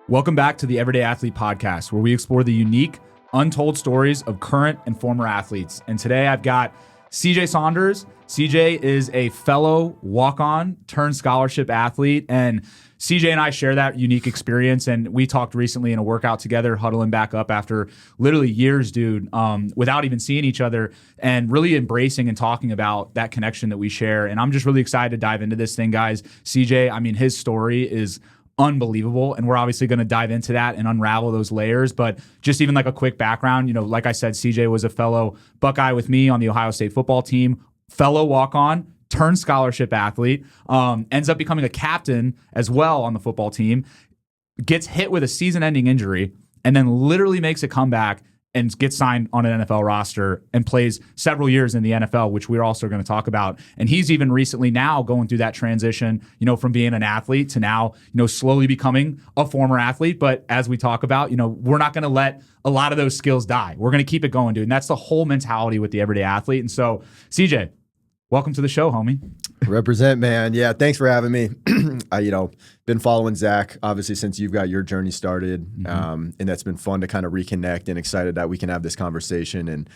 Welcome back to the Everyday Athlete Podcast, where we explore the unique, untold stories of current and former athletes. And today I've got CJ Saunders. CJ is a fellow walk-on turned scholarship athlete, and CJ and I share that unique experience. And we talked recently in a workout together, huddling back up after literally years, dude, without even seeing each other, and really embracing and talking about that connection that we share. And I'm just really excited to dive into this thing, guys. CJ, I mean, his story is unbelievable, and we're obviously going to dive into that and unravel those layers. But just even like a quick background, you know, like I said, CJ was a fellow Buckeye with me on the Ohio State football team, fellow walk-on turned scholarship athlete, ends up becoming a captain as well on the football team, gets hit with a season-ending injury, and then literally makes a comeback and gets signed on an NFL roster and plays several years in the NFL, which we're also going to talk about. And he's even recently now going through that transition, you know, from being an athlete to now, you know, slowly becoming a former athlete. But as we talk about, you know, we're not going to let a lot of those skills die. We're going to keep it going, dude. And that's the whole mentality with the everyday athlete. And so, CJ, welcome to the show, homie. Represent, man. Yeah, thanks for having me. Been following Zach, obviously, since you've got your journey started, and that's been fun to kind of reconnect, and excited that we can have this conversation. And,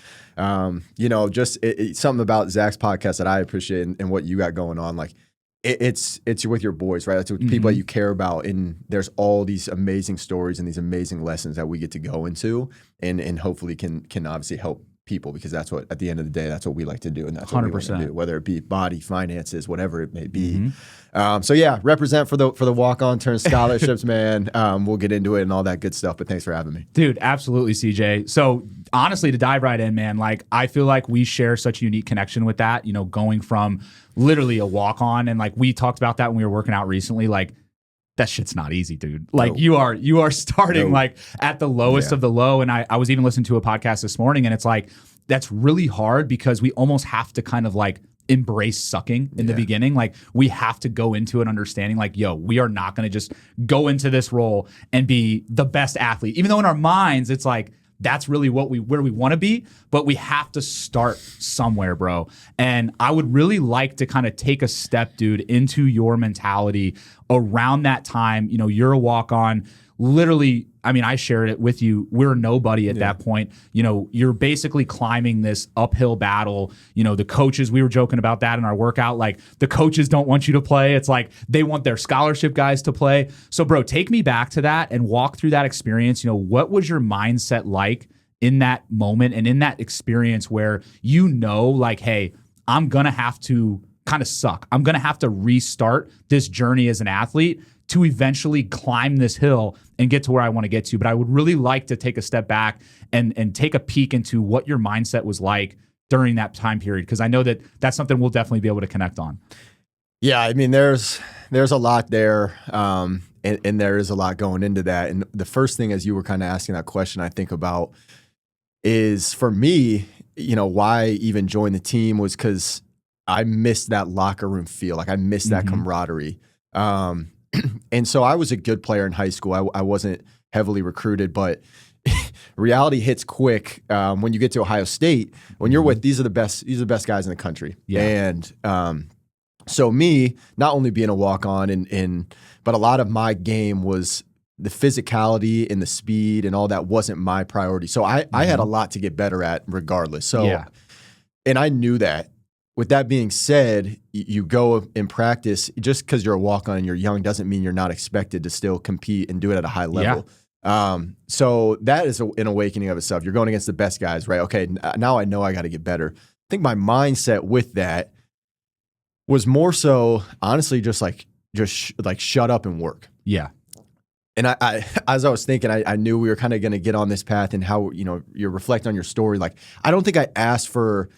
just something about Zach's podcast that I appreciate and what you got going on. Like, it's with your boys, right? That's with people that you care about, and there's all these amazing stories and these amazing lessons that we get to go into, and hopefully can obviously help people, because that's what, at the end of the day, that's what we like to do, and that's what 100%. We want to do, whether it be body, finances, whatever it may be. So yeah, represent for the walk-on turned scholarships, man. We'll get into it and all that good stuff, but thanks for having me. Dude, absolutely, CJ. So honestly, to dive right in, man, like, I feel like we share such a unique connection with that, you know, going from literally a walk-on, and like we talked about that when we were working out recently, like, that shit's not easy, dude. Like, you are starting like at the lowest of the low. And I was even listening to a podcast this morning, and it's like, that's really hard, because we almost have to kind of like embrace sucking in the beginning. Like, we have to go into it understanding like, yo, we are not going to just go into this role and be the best athlete, even though in our minds it's like, that's really where we want to be, but we have to start somewhere, bro. And I would really like to kind of take a step, dude, into your mentality around that time. You know, you're a walk-on. Literally, I mean, I shared it with you. We're nobody at that point. You know, you're basically climbing this uphill battle. You know, the coaches, we were joking about that in our workout. Like, the coaches don't want you to play. It's like they want their scholarship guys to play. So, bro, take me back to that and walk through that experience. You know, what was your mindset like in that moment and in that experience where, you know, like, hey, I'm going to have to kind of suck. I'm going to have to restart this journey as an athlete to eventually climb this hill and get to where I want to get to. But I would really like to take a step back and take a peek into what your mindset was like during that time period, because I know that that's something we'll definitely be able to connect on. Yeah, I mean, there's a lot there, and there is a lot going into that. And the first thing, as you were kind of asking that question, I think about is, for me, you know, why I even joined the team was because I missed that locker room feel. Like, I missed that camaraderie. And so I was a good player in high school. I wasn't heavily recruited, but reality hits quick when you get to Ohio State. When you're with these are the best guys in the country. Yeah. And so me, not only being a walk-on, but a lot of my game was the physicality and the speed and all that wasn't my priority. So I had a lot to get better at regardless. So and I knew that. With that being said, you go in practice, just because you're a walk-on and you're young doesn't mean you're not expected to still compete and do it at a high level. So that is an awakening of itself. You're going against the best guys, right? Okay, now I know I got to get better. I think my mindset with that was more so, honestly, just shut up and work. Yeah. And I as I was thinking, I knew we were kind of going to get on this path, and how, you know, you reflect on your story. Like, I don't think I asked for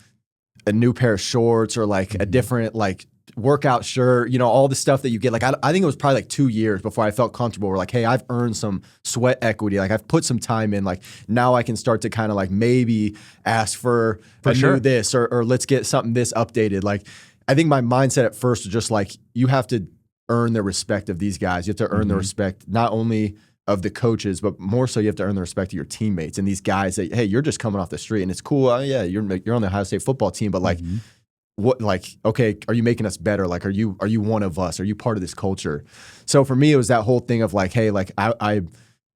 a new pair of shorts or like a different like workout shirt, you know, all the stuff that you get. Like, I think it was probably like 2 years before I felt comfortable. We're like, hey, I've earned some sweat equity. Like, I've put some time in. Like, now I can start to kind of like maybe ask for new this or let's get something this updated. Like, I think my mindset at first was just like, you have to earn the respect of these guys. You have to earn the respect not only of the coaches, but more so you have to earn the respect of your teammates and these guys that, hey, you're just coming off the street and it's cool. Yeah, you're on the Ohio State football team, but like what, like, okay, are you making us better? Like, are you one of us? Are you part of this culture? So for me, it was that whole thing of like, hey, like I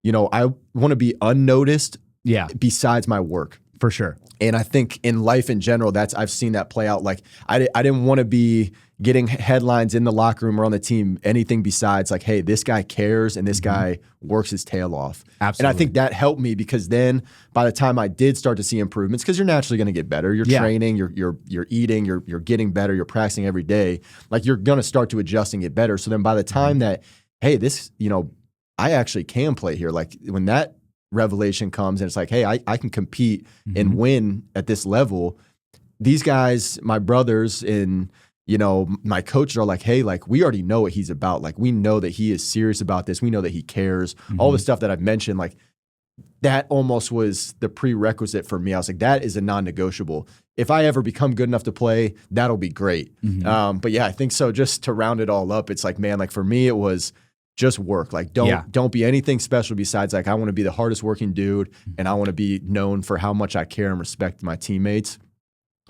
want to be unnoticed. Yeah. Besides my work. For sure. And I think in life in general, I've seen that play out. Like I didn't want to be getting headlines in the locker room or on the team, anything besides like, hey, this guy cares and this guy works his tail off. Absolutely. And I think that helped me because then by the time I did start to see improvements, because you're naturally going to get better. You're training, you're eating, you're getting better, you're practicing every day. Like you're going to start to adjust and get better. So then by the time that, hey, this, I actually can play here. Like when that revelation comes and it's like, hey, I can compete and win at this level. These guys, my brothers and, my coaches are like, hey, like we already know what he's about. Like we know that he is serious about this. We know that he cares. All the stuff that I've mentioned, like that almost was the prerequisite for me. I was like, that is a non-negotiable. If I ever become good enough to play, that'll be great. But yeah, I think so. Just to round it all up, it's like, man, like for me, it was just work. Like don't be anything special besides like I want to be the hardest working dude and I want to be known for how much I care and respect my teammates.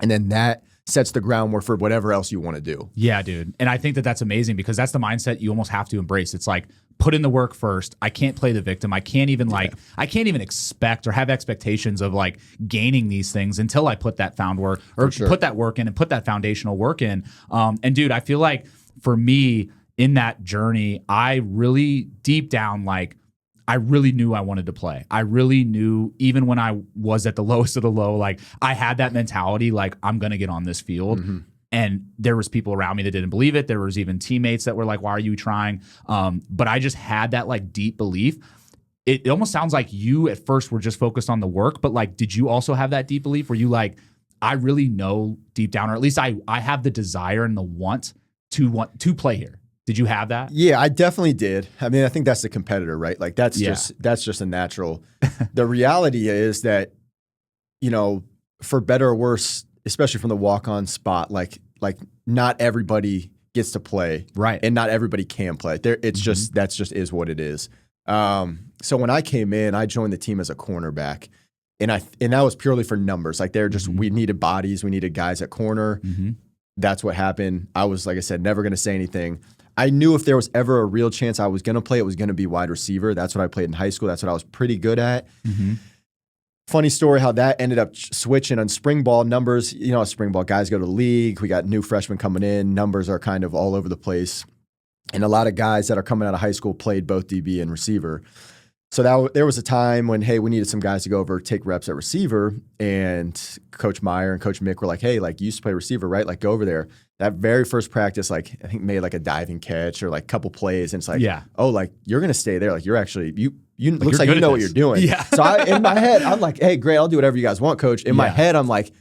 And then that sets the groundwork for whatever else you want to do. Yeah, dude. And I think that that's amazing because that's the mindset you almost have to embrace. It's like put in the work first. I can't play the victim. I can't even I can't even expect or have expectations of like gaining these things until I put that put that work in and put that foundational work in. And dude, I feel like for me, in that journey, I really deep down, like I really knew I wanted to play. I really knew even when I was at the lowest of the low, like I had that mentality, like I'm going to get on this field. And there was people around me that didn't believe it. There was even teammates that were like, why are you trying? But I just had that like deep belief. It almost sounds like you at first were just focused on the work, but like, did you also have that deep belief? Were you like, I really know deep down, or at least I have the desire and the want to play here? Did you have that? Yeah, I definitely did. I mean, I think that's the competitor, right? Like that's just a natural. The reality is that, for better or worse, especially from the walk-on spot, like not everybody gets to play, right? And not everybody can play. It's just that's just is what it is. So when I came in, I joined the team as a cornerback, and that was purely for numbers. Like they're just we needed bodies, we needed guys at corner. That's what happened. I was, like I said, never going to say anything. I knew if there was ever a real chance I was going to play, it was going to be wide receiver. That's what I played in high school. That's what I was pretty good at. Funny story how that ended up switching on spring ball numbers. Spring ball guys go to the league. We got new freshmen coming in. Numbers are kind of all over the place. And a lot of guys that are coming out of high school played both DB and receiver. So there was a time when, hey, we needed some guys to go over, take reps at receiver. And Coach Meyer and Coach Mick were like, hey, like you used to play receiver, right? Like go over there. That very first practice, like I think made like a diving catch or like a couple plays. And it's like, oh, like you're going to stay there. Like you're actually, you looks like you know what you're doing. Yeah. So in my head, I'm like, hey, great, I'll do whatever you guys want, coach. In my head, I'm like,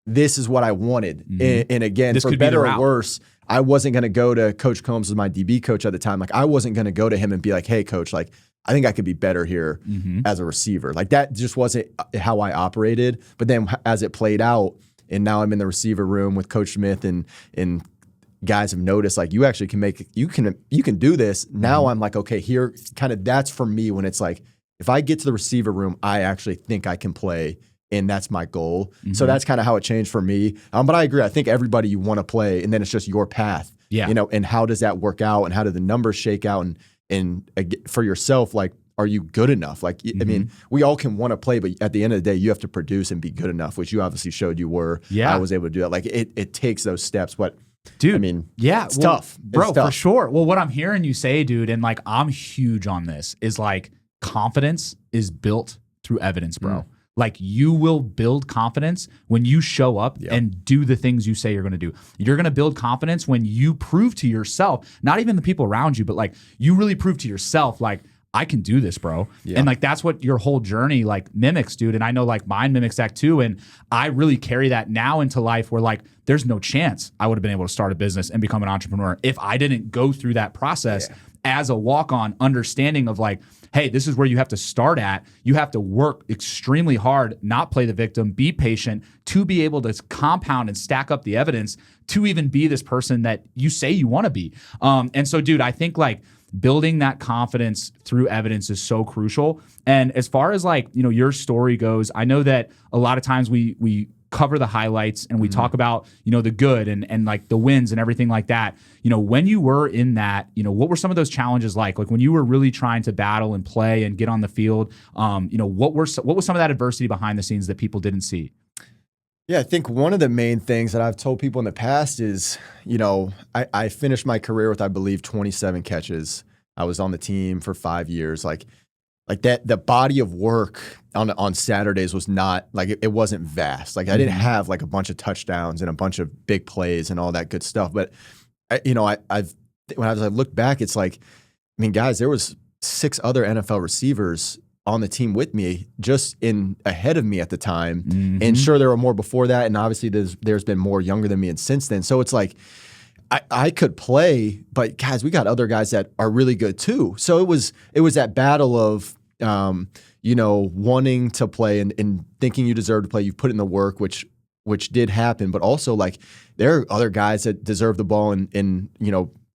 this is what I wanted. And again, this for better or worse, I wasn't going to go to Coach Combs, was my DB coach at the time. Like I wasn't going to go to him and be like, hey, coach, like I think I could be better here as a receiver. Like that just wasn't how I operated. But then as it played out, and now I'm in the receiver room with Coach Smith and guys have noticed like you actually you can do this. Now I'm like, okay, here kind of that's for me when it's like if I get to the receiver room, I actually think I can play. And that's my goal. So that's kind of how it changed for me. But I agree. I think everybody you want to play, and then it's just your path. Yeah. And how does that work out, and how do the numbers shake out, and for yourself, like, are you good enough? Like, I mean, we all can want to play, but at the end of the day, you have to produce and be good enough, which you obviously showed you were. Yeah. I was able to do that. Like, it takes those steps, but. Dude, I mean, it's tough. Bro, it's tough. For sure. Well, what I'm hearing you say, dude, and like I'm huge on this, is like confidence is built through evidence, bro. Like you will build confidence when you show up and do the things you say you're going to do. You're going to build confidence when you prove to yourself, not even the people around you, but like you really prove to yourself, like, I can do this, bro. Yeah. And like, that's what your whole journey like mimics, dude. And I know like mine mimics that too. And I really carry that now into life where like, there's no chance I would have been able to start a business and become an entrepreneur if I didn't go through that process as a walk-on, understanding of like, hey, this is where you have to start at. You have to work extremely hard, not play the victim, be patient to be able to compound and stack up the evidence to even be this person that you say you want to be. And so, dude, I think like building that confidence through evidence is so crucial. And as far as like, you know, your story goes, I know that a lot of times we cover the highlights and we talk about, the good and like the wins and everything like that. When you were in that, what were some of those challenges like? Like when you were really trying to battle and play and get on the field, what was some of that adversity behind the scenes that people didn't see? Yeah, I think one of the main things that I've told people in the past is, I finished my career with, I believe, 27 catches. I was on the team for 5 years. Like that, the body of work on Saturdays was not like it wasn't vast. Like I didn't have like a bunch of touchdowns and a bunch of big plays and all that good stuff. But when I look back, it's like, guys, there was 6 other NFL receivers on the team with me, just ahead of me at the time. And sure, there were more before that, and obviously there's been more younger than me and since then. So it's like I could play, but guys, we got other guys that are really good too. So it was that battle of wanting to play and thinking you deserve to play. You put in the work, which did happen, but also like there are other guys that deserve the ball and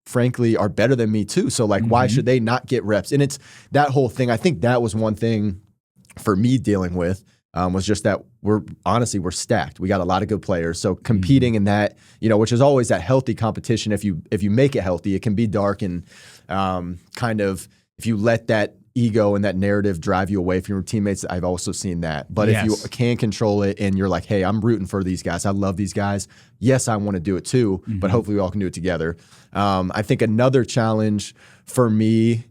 frankly are better than me too. So like, why should they not get reps? And it's that whole thing. I think that was one thing for me dealing with was just that we're stacked. We got a lot of good players. So competing in that, which is always that healthy competition. If you make it healthy, it can be dark and kind of if you let that ego and that narrative drive you away from your teammates, I've also seen that. But if you can control it and you're like, hey, I'm rooting for these guys. I love these guys. Yes, I want to do it too, but hopefully we all can do it together. I think another challenge for me,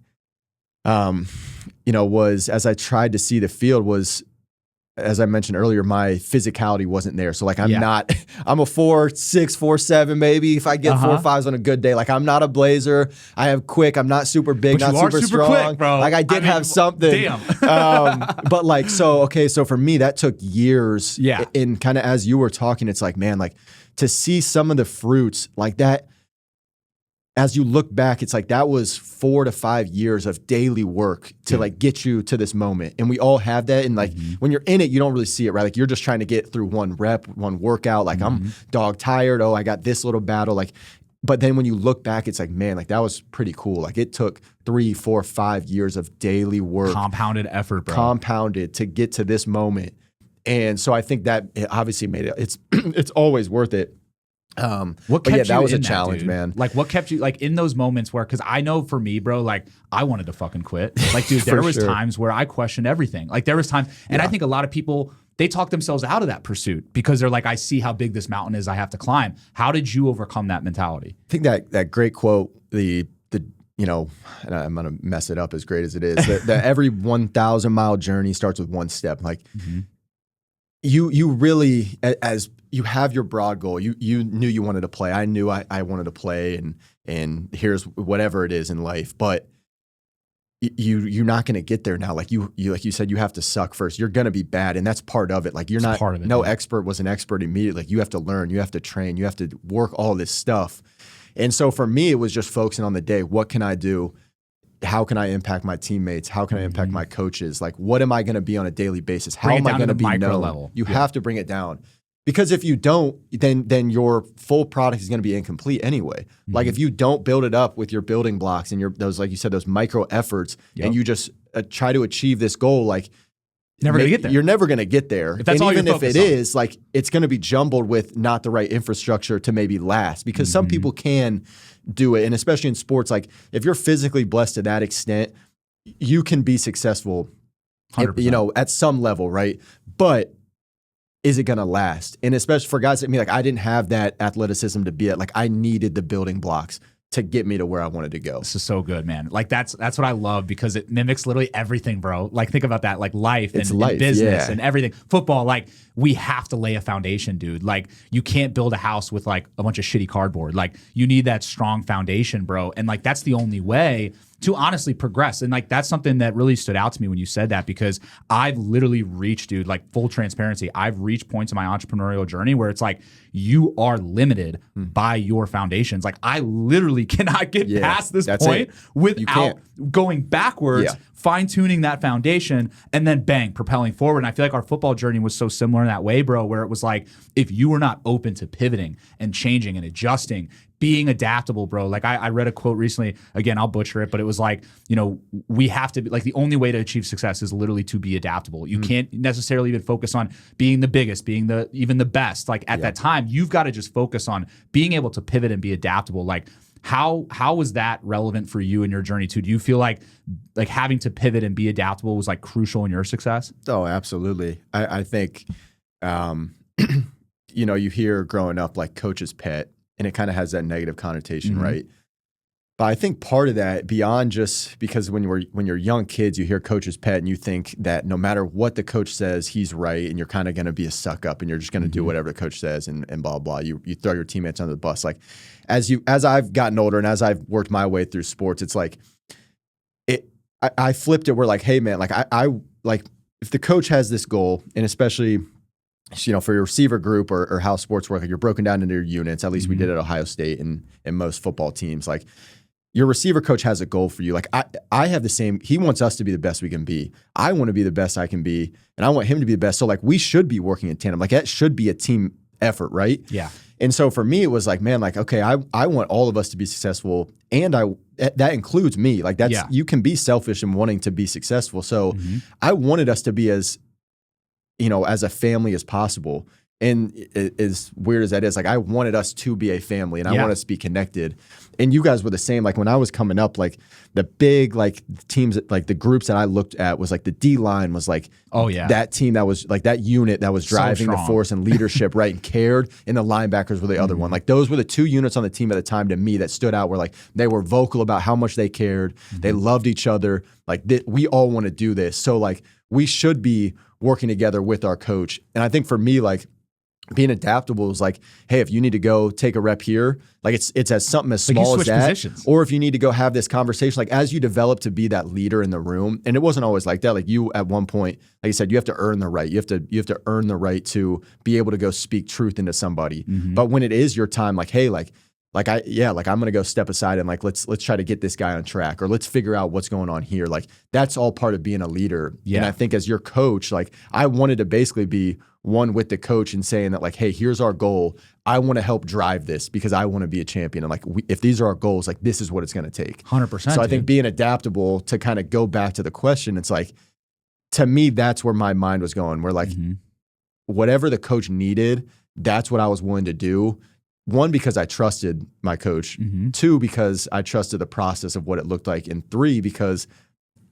was as I tried to see the field was, as I mentioned earlier, my physicality wasn't there. So like I'm a 4'6", 4'7", maybe if I get 4 5s on a good day. Like I'm not a blazer. I have quick. I'm not super big, but not super strong. Quick, bro. Like I did have something. Damn. But like, so for me, that took years. Yeah. And kind of as you were talking, it's like, man, like to see some of the fruits like that, as you look back, it's like that was 4 to 5 years of daily work to like get you to this moment. And we all have that. And like when you're in it, you don't really see it, right? Like you're just trying to get through one rep, one workout. Like I'm dog tired. Oh, I got this little battle. Like, but then when you look back, it's like, man, like that was pretty cool. Like it took 3, 4, 5 years of daily work. Compounded effort, bro. Compounded to get to this moment. And so I think that it obviously made it, it's always worth it. What kept you that was in a challenge, dude? man. Like what kept you like in those moments where, cause I know for me, bro, like I wanted to fucking quit. Like, dude, there was times where I questioned everything. Like there was times, and I think a lot of people, they talk themselves out of that pursuit because they're like, I see how big this mountain is I have to climb. How did you overcome that mentality? I think that great quote, and I'm going to mess it up as great as it is, that every 1,000 mile journey starts with one step. Like you really, as you have your broad goal, you knew you wanted to play. I knew I wanted to play and here's whatever it is in life, but you're not going to get there now. Like you said, you have to suck first. You're going to be bad. And that's part of it. Like you're not, part of it, no expert was an expert immediately. Like you have to learn, you have to train, you have to work all this stuff. And so for me, it was just focusing on the day. What can I do? How can I impact my teammates? How can I impact my coaches? Like, what am I going to be on a daily basis? How am I going to be known? Level. You have to bring it down. Because if you don't, then your full product is going to be incomplete anyway. Like if you don't build it up with your building blocks and those, like you said, those micro efforts, and you just try to achieve this goal, like you're never going to get there. You're never going to get there. If that's and all even you're if it is, like it's going to be jumbled with not the right infrastructure to maybe last. Because some people can do it, and especially in sports, like if you're physically blessed to that extent, you can be successful, 100%. At some level, right? But is it going to last? And especially for guys like me, like I didn't have that athleticism to be at. Like I needed the building blocks to get me to where I wanted to go. This is so good, man. Like that's what I love because it mimics literally everything, bro. Like think about that, like life and business and everything. Football, like we have to lay a foundation, dude. Like you can't build a house with like a bunch of shitty cardboard. Like you need that strong foundation, bro. And like that's the only way to honestly progress. And like that's something that really stood out to me when you said that, because I've literally reached, dude, like full transparency, I've reached points in my entrepreneurial journey where it's like you are limited by your foundations. Like I literally cannot get past this point without going backwards, fine-tuning that foundation, and then bang, propelling forward. And I feel like our football journey was so similar in that way, bro, where it was like if you were not open to pivoting and changing and adjusting, being adaptable, bro. Like I read a quote recently, again, I'll butcher it, but it was like, we have to be like, the only way to achieve success is literally to be adaptable. You can't necessarily even focus on being the biggest, being even the best. Like at that time, you've got to just focus on being able to pivot and be adaptable. Like how was that relevant for you in your journey too? Do you feel like having to pivot and be adaptable was like crucial in your success? Oh, absolutely. I think, you hear growing up like coach's pet, and it kind of has that negative connotation, right? But I think part of that, beyond just because when you're young kids, you hear coach's pet and you think that no matter what the coach says, he's right, and you're kind of going to be a suck up and you're just going to do whatever the coach says and blah, blah. You throw your teammates under the bus. Like as I've gotten older and as I've worked my way through sports, it's like I flipped it where like, hey man, like I like if the coach has this goal, and especially for your receiver group or how sports work, like you're broken down into your units. At least we did at Ohio State and most football teams. Like your receiver coach has a goal for you. Like I have the same. He wants us to be the best we can be. I want to be the best I can be, and I want him to be the best. So like we should be working in tandem. Like that should be a team effort, right? Yeah. And so for me, it was like, man, like okay, I want all of us to be successful, and that includes me. Like you can be selfish in wanting to be successful. So I wanted us to be as a family as possible. And as weird as that is, like I wanted us to be a family, and I want us to be connected. And you guys were the same. Like when I was coming up, like the big like teams, like the groups that I looked at was like the D line was like, that team that was like that unit that was driving the force and leadership, right, and cared. And the linebackers were the other one. Like those were the two units on the team at the time to me that stood out. Where like they were vocal about how much they cared, they loved each other. Like we all want to do this, so like we should be working together with our coach. And I think for me, like being adaptable is like, hey, if you need to go take a rep here, like it's as something as small as that, positions. Or if you need to go have this conversation, like as you develop to be that leader in the room, and it wasn't always like that. Like you at one point, like you said, you have to earn the right. You have to earn the right to be able to go speak truth into somebody. But when it is your time, like, hey, I'm gonna go step aside and like let's try to get this guy on track, or let's figure out what's going on here. Like that's all part of being a leader. And I think as your coach, like I wanted to basically be one with the coach and saying that like, hey, here's our goal. I want to help drive this because I want to be a champion. And like if these are our goals, like this is what it's going to take. 100%. So I think being adaptable, to kind of go back to the question, it's like, to me, that's where my mind was going. Where like whatever the coach needed, that's what I was willing to do. One, because I trusted my coach. Two, because I trusted the process of what it looked like. And three, because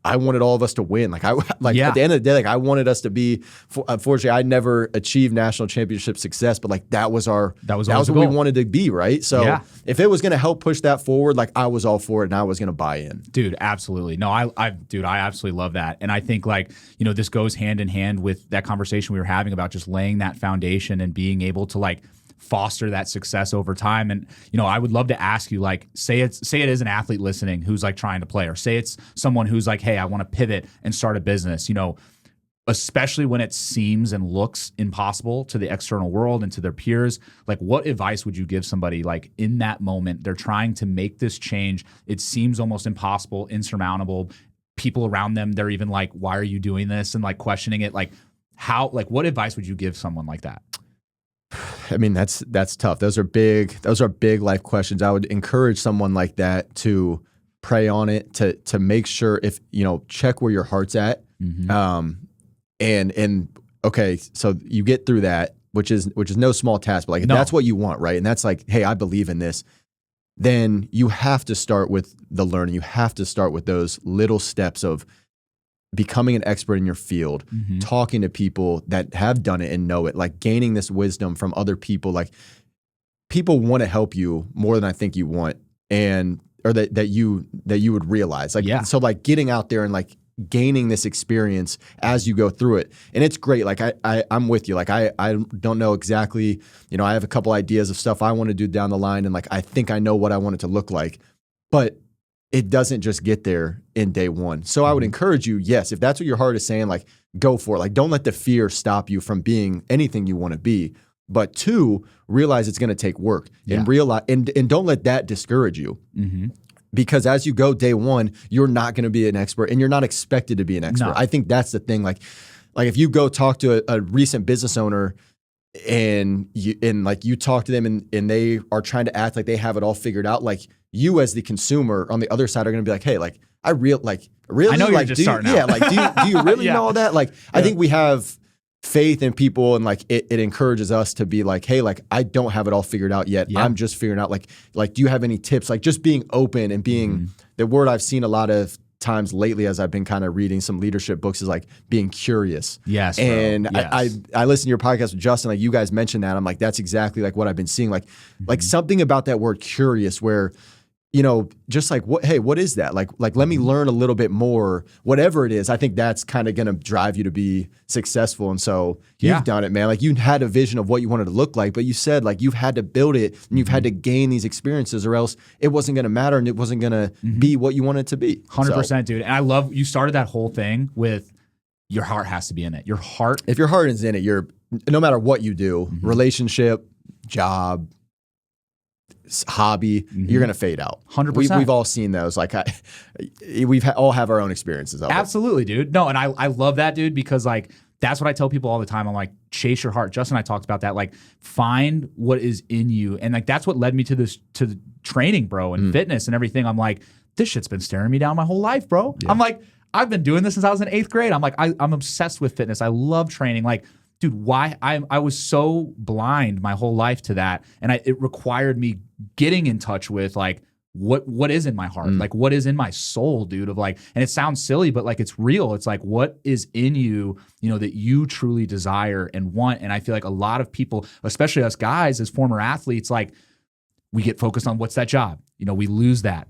I wanted all of us to win. Like at the end of the day, like I wanted us to be. Unfortunately, I never achieved national championship success, but like that was what we wanted to be, right? So if it was going to help push that forward, like I was all for it, and I was going to buy in. Dude, absolutely. No, I absolutely love that, and I think like this goes hand in hand with that conversation we were having about just laying that foundation and being able to like foster that success over time. And I would love to ask you, like, say it is an athlete listening who's like trying to play, or say it's someone who's like, hey, I want to pivot and start a business, especially when it seems and looks impossible to the external world and to their peers. Like, what advice would you give somebody like in that moment? They're trying to make this change. It seems almost impossible, insurmountable. People around them, they're even like, why are you doing this? And like questioning it. Like what advice would you give someone like that? I mean, that's tough. Those are big life questions. I would encourage someone like that to pray on it, to make sure if, check where your heart's at. And okay, so you get through that, which is no small task, but like if that's what you want, right? And that's like, hey, I believe in this. Then you have to start with the learning. You have to start with those little steps of becoming an expert in your field, talking to people that have done it and know it, like gaining this wisdom from other people. Like people want to help you more than I think you want, or that you would realize. Like, so like getting out there and like gaining this experience as you go through it. And it's great. Like I'm with you. Like I don't know exactly, I have a couple ideas of stuff I want to do down the line. And like, I think I know what I want it to look like, but it doesn't just get there in day one. So I would encourage you, yes, if that's what your heart is saying, like go for it. Like don't let the fear stop you from being anything you want to be. But two, realize it's going to take work, and realize and don't let that discourage you. Because as you go day one, you're not going to be an expert, and you're not expected to be an expert. I think that's the thing. Like if you go talk to a recent business owner, and you talk to them and they are trying to act like they have it all figured out. Like you as the consumer on the other side are going to be like, hey, like really, I know like, you're just starting out. Yeah, like do you really Yeah. know that? Like I think we have faith in people, and like it encourages us to be like, hey, like I don't have it all figured out yet. Yeah. I'm just figuring out like do you have any tips? Like just being open and being the word I've seen a lot of times lately as I've been kind of reading some leadership books is like being curious. Yes, bro. And Yes. I listened to your podcast with Justin, like you guys mentioned that. I'm like, that's exactly like what I've been seeing. Like something about that word curious where, you know, just like what is that? Like let me learn a little bit more, whatever it is. I think that's kind of going to drive you to be successful. And so you've done it, man. Like you had a vision of what you wanted to look like, but you said like you've had to build it and you've had to gain these experiences or else it wasn't going to matter and it wasn't going to be what you wanted it to be. 100%, dude. And I love you started that whole thing with your heart has to be in it. Your heart. If your heart is in it, you're no matter what you do, relationship, job, hobby, you're going to fade out. 100%. We've all seen those. Like we've all have our own experiences of Absolutely, dude. No, and I love that, dude, because like that's what I tell people all the time. I'm like, chase your heart. Justin and I talked about that. Like, find what is in you, and like that's what led me to the training, bro, and fitness and everything. I'm like, this shit's been staring me down my whole life, bro. Yeah. I'm like, I've been doing this since I was in 8th grade. I'm like, I'm obsessed with fitness. I love training. Like, dude, why I was so blind my whole life to that, and it required me getting in touch with like what is in my heart, like what is in my soul, dude. Of like, and it sounds silly, but like it's real. It's like what is in you, you know, that you truly desire and want. And I feel like a lot of people, especially us guys as former athletes, like we get focused on what's that job. You know, we lose that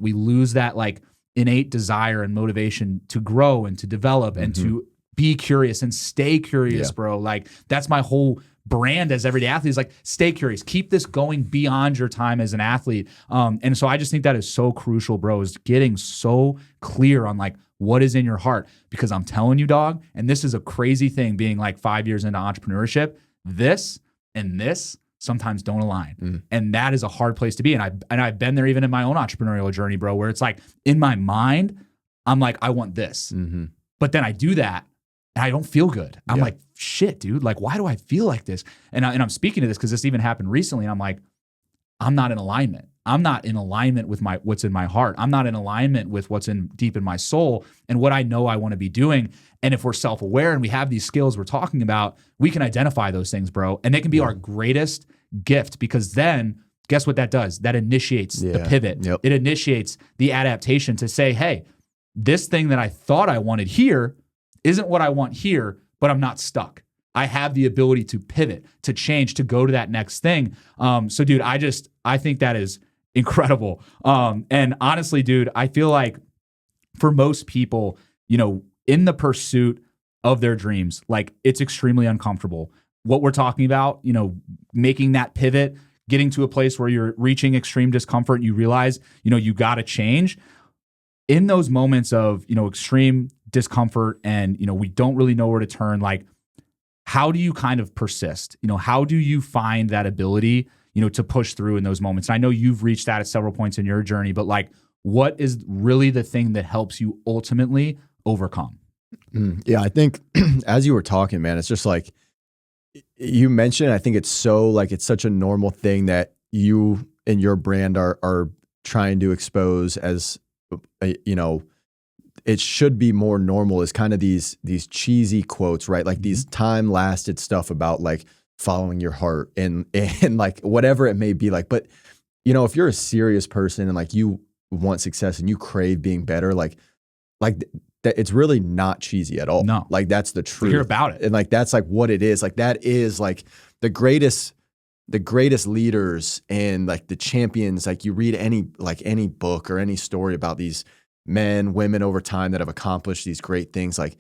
like innate desire and motivation to grow and to develop and to be curious and stay curious, bro. Like that's my whole brand as everyday athlete is like, stay curious, keep this going beyond your time as an athlete. And so I just think that is so crucial, bro, is getting so clear on like what is in your heart, because I'm telling you, dog, and this is a crazy thing being like 5 years into entrepreneurship, this and this sometimes don't align. And that is a hard place to be. And I've been there even in my own entrepreneurial journey, bro, where it's like in my mind, I'm like, I want this, but then I do that and I don't feel good. I'm like, shit, dude, like, why do I feel like this? And I'm speaking to this because this even happened recently. And I'm like, I'm not in alignment. I'm not in alignment with what's in my heart. I'm not in alignment with what's deep in my soul and what I know I want to be doing. And if we're self-aware and we have these skills we're talking about, we can identify those things, bro. And they can be our greatest gift, because then guess what that does? That initiates the pivot. It initiates the adaptation to say, hey, this thing that I thought I wanted here isn't what I want here, but I'm not stuck. I have the ability to pivot, to change, to go to that next thing. So dude, I think that is incredible. And honestly, dude, I feel like for most people, you know, in the pursuit of their dreams, like it's extremely uncomfortable. What we're talking about, you know, making that pivot, getting to a place where you're reaching extreme discomfort, you realize, you know, you got to change. In those moments of, you know, extreme discomfort and, you know, we don't really know where to turn, like, how do you kind of persist? You know, how do you find that ability, you know, to push through in those moments? And I know you've reached that at several points in your journey, but like, what is really the thing that helps you ultimately overcome? Yeah, I think as you were talking, man, it's just like you mentioned, I think it's so like, it's such a normal thing that you and your brand are trying to expose as, you know, it should be more normal, is kind of these cheesy quotes, right? Like these time lasted stuff about like following your heart and like whatever it may be like. But you know, if you're a serious person and like you want success and you crave being better, like that, it's really not cheesy at all. No, like that's the truth. Hear about it, and like that's like what it is. Like that is like the greatest leaders and like the champions. Like you read any book or any story about these men, women over time that have accomplished these great things, like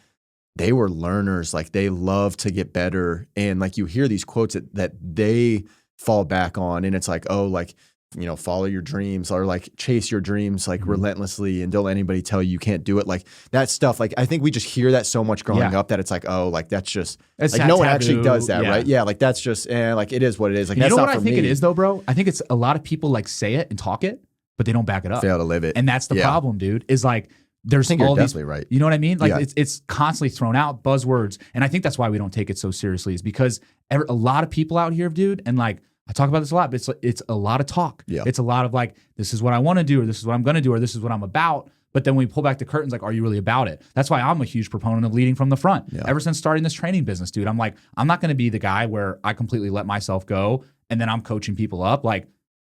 they were learners, like they love to get better. And like you hear these quotes that they fall back on, and it's like, oh, like, you know, follow your dreams or like chase your dreams like relentlessly and don't let anybody tell you can't do it. Like that stuff, like I think we just hear that so much growing up that it's like, oh, like that's just it's like no one actually does that, right? Yeah, like that's just like it is what it is. Like you that's know not what for I think me. it is though, bro? I think it's a lot of people like say it and talk it, but they don't back it up. Fail to live it. And that's the problem, dude, is like there's I think all you're these, definitely right. you know what I mean? Like Yeah. it's constantly thrown out buzzwords. And I think that's why we don't take it so seriously, is because a lot of people out here, dude, and like I talk about this a lot, but it's a lot of talk. Yeah. It's a lot of like, this is what I want to do, or this is what I'm going to do, or this is what I'm about. But then when we pull back the curtains, like, are you really about it? That's why I'm a huge proponent of leading from the front. Yeah. Ever since starting this training business, dude, I'm like, I'm not going to be the guy where I completely let myself go and then I'm coaching people up. Like,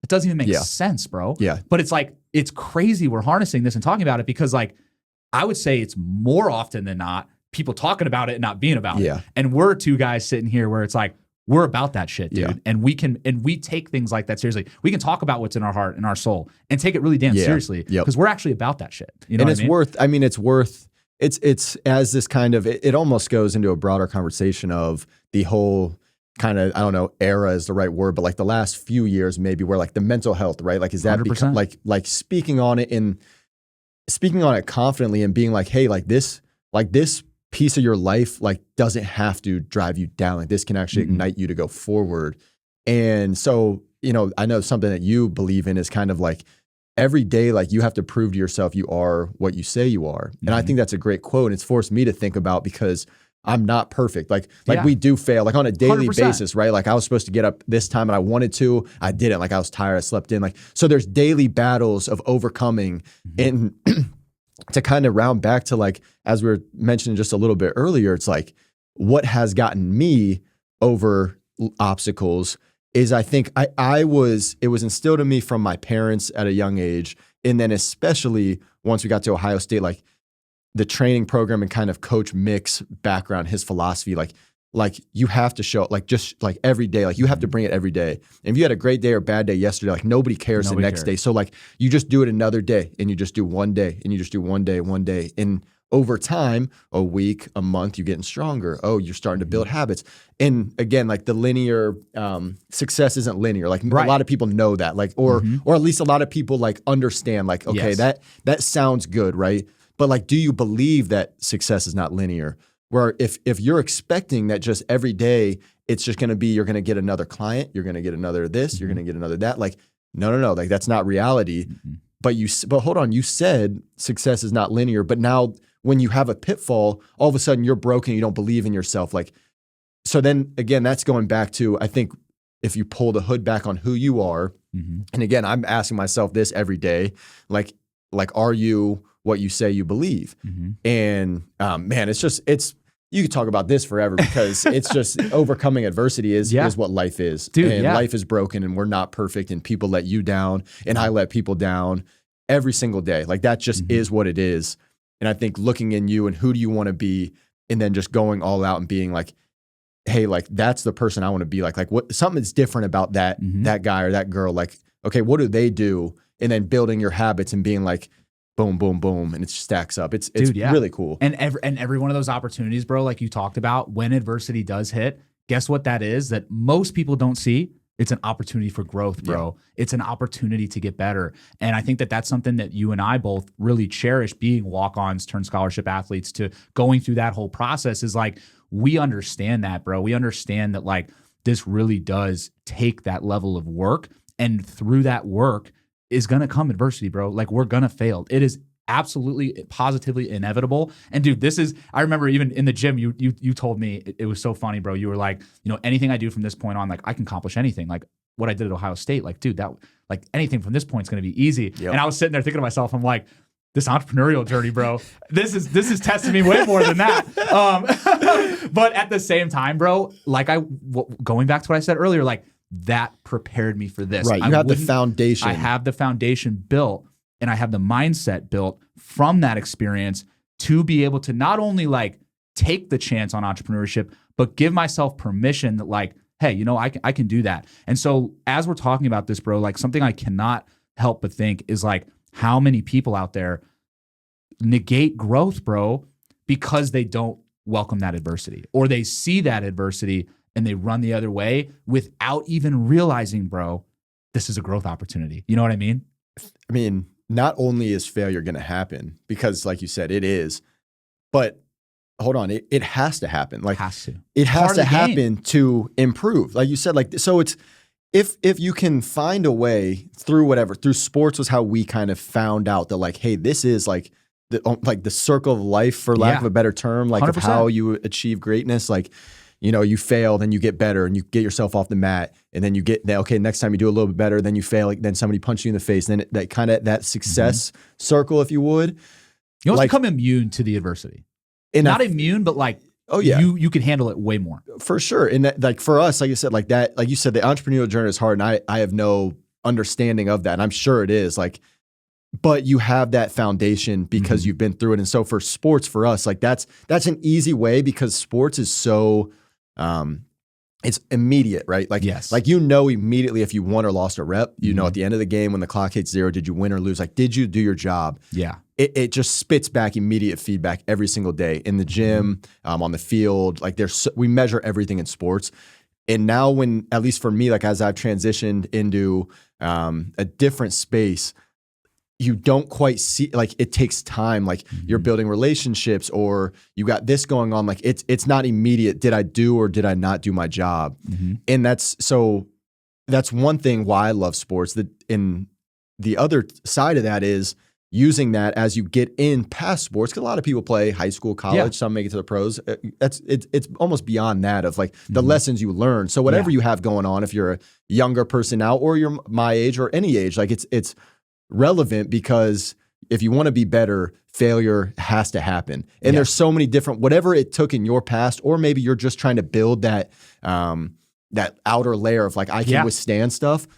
it doesn't even make sense, bro. Yeah. But it's like, it's crazy we're harnessing this and talking about it, because like, I would say it's more often than not people talking about it and not being about it. And we're two guys sitting here where it's like, we're about that shit, dude. Yeah. And we take things like that seriously. We can talk about what's in our heart and our soul and take it really damn seriously, because we're actually about that shit. You know and what it's I mean? it's as this kind of, it almost goes into a broader conversation of the whole kind of, I don't know, era is the right word, but like the last few years maybe, where like the mental health, right? Like, is that become, like speaking on it confidently and being like, hey, like this piece of your life, like, doesn't have to drive you down. Like, this can actually ignite you to go forward. And so, you know, I know something that you believe in is kind of like, every day, like, you have to prove to yourself you are what you say you are. And I think that's a great quote. And it's forced me to think about, because I'm not perfect. Like we do fail, like on a daily 100%. basis, right? Like, I was supposed to get up this time and I wanted to, I didn't. Like, I was tired, I slept in. Like, so there's daily battles of overcoming. And to kind of round back to, like, as we were mentioning just a little bit earlier, it's like, what has gotten me over obstacles is, I think it was instilled in me from my parents at a young age. And then especially once we got to Ohio State, like the training program and kind of Coach Mick's background, his philosophy, like you have to show, like, just like every day, like you have to bring it every day. And if you had a great day or bad day yesterday, like nobody cares the next day. So like you just do it another day, and you just do one day, and you just do one day. And over time, a week, a month, you're getting stronger. Oh, you're starting to build habits. And again, like the linear success isn't linear. Like a lot of people know that, like, or at least a lot of people like understand, like, okay, that sounds good, right? But like, do you believe that success is not linear? Where if you're expecting that just every day, it's just going to be, you're going to get another client, you're going to get another this, you're going to get another that. Like, no. Like, that's not reality. But hold on, you said success is not linear. But now when you have a pitfall, all of a sudden you're broken. You don't believe in yourself. Like, so then again, that's going back to, I think, if you pull the hood back on who you are, and again, I'm asking myself this every day, like, are you what you say you believe? And man, you could talk about this forever, because it's just overcoming adversity is what life is. Dude, and life is broken, and we're not perfect, and people let you down, and I let people down every single day. Like, that just is what it is. And I think looking in you and who do you want to be, and then just going all out and being like, hey, like, that's the person I want to be like what, something that's different about that guy or that girl. Like, okay, what do they do? And then building your habits and being like, boom, boom, boom, and it stacks up. It's really cool. And every one of those opportunities, bro, like you talked about, when adversity does hit, guess what that is that most people don't see? It's an opportunity for growth, bro. It's an opportunity to get better. And I think that that's something that you and I both really cherish, being walk-ons turned scholarship athletes, to going through that whole process, is like, we understand that, bro. We understand that, like, this really does take that level of work, and through that work is going to come adversity, bro. Like, we're going to fail. It is absolutely, positively inevitable. And dude, I remember even in the gym, you told me, it was so funny, bro. You were like, you know, anything I do from this point on, like, I can accomplish anything. Like what I did at Ohio State, like, dude, that, like, anything from this point is going to be easy. And I was sitting there thinking to myself, I'm like, this entrepreneurial journey, bro, this is testing me way more than that. But at the same time, bro, like, going back to what I said earlier, like, that prepared me for this. Right. You have the foundation. I have the foundation built, and I have the mindset built from that experience to be able to not only like take the chance on entrepreneurship, but give myself permission that, like, hey, you know, I can do that. And so as we're talking about this, bro, like, something I cannot help but think is like, how many people out there negate growth, bro, because they don't welcome that adversity, or they see that adversity and they run the other way without even realizing, bro, this is a growth opportunity. You know what I mean? I mean, not only is failure going to happen, because like you said, it is, but hold on, it has to happen. Like, it has to happen to improve. Like you said, like, so it's, if you can find a way through sports was how we kind of found out that, like, hey, this is like, the circle of life, for lack of a better term, like of 100%. how you achieve greatness. Like, you fail, then you get better and you get yourself off the mat, and then you get that, okay, next time you do a little bit better, then you fail, like, then somebody punches you in the face, then that kind of that success circle, if you would. You almost become immune to the adversity. And not immune, but like, oh yeah, you can handle it way more. For sure. And that, like, for us, like I said, like that, like you said, the entrepreneurial journey is hard, and I have no understanding of that. And I'm sure it is, like, but you have that foundation because you've been through it. And so for sports, for us, like that's an easy way, because sports is so, it's immediate, right? Like, like, immediately if you won or lost a rep, at the end of the game when the clock hits 0, did you win or lose? Like, did you do your job? Yeah. It just spits back immediate feedback every single day in the gym, on the field. Like, we measure everything in sports. And now when, at least for me, like as I've transitioned into a different space, you don't quite see, like, it takes time. Like, you're building relationships, or you got this going on. Like, it's not immediate. Did I do or did I not do my job? And that's one thing why I love sports. And the other side of that is using that as you get in past sports, because a lot of people play high school, college, some make it to the pros. It's almost beyond that of like the lessons you learn. So whatever you have going on, if you're a younger person now, or you're my age or any age, like it's relevant, because if you want to be better, failure has to happen. And there's so many different, whatever it took in your past, or maybe you're just trying to build that that outer layer of like, I can withstand stuff.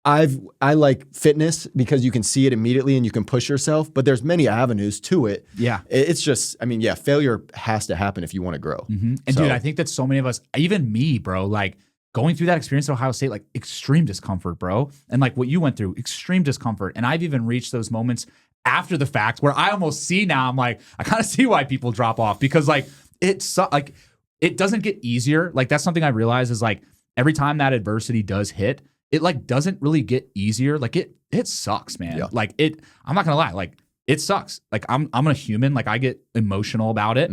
I like fitness because you can see it immediately and you can push yourself, but there's many avenues to it. Yeah. It's just, I mean, failure has to happen if you want to grow. And dude, I think that so many of us, even me, bro, like going through that experience at Ohio State, like extreme discomfort, bro. And like what you went through, extreme discomfort. And I've even reached those moments after the fact where I almost see now, I'm like, I kind of see why people drop off, because like it doesn't get easier. Like that's something I realize is like every time that adversity does hit, it like doesn't really get easier. Like it sucks, man. Yeah. Like I'm not gonna lie, like it sucks. Like I'm a human, like I get emotional about it,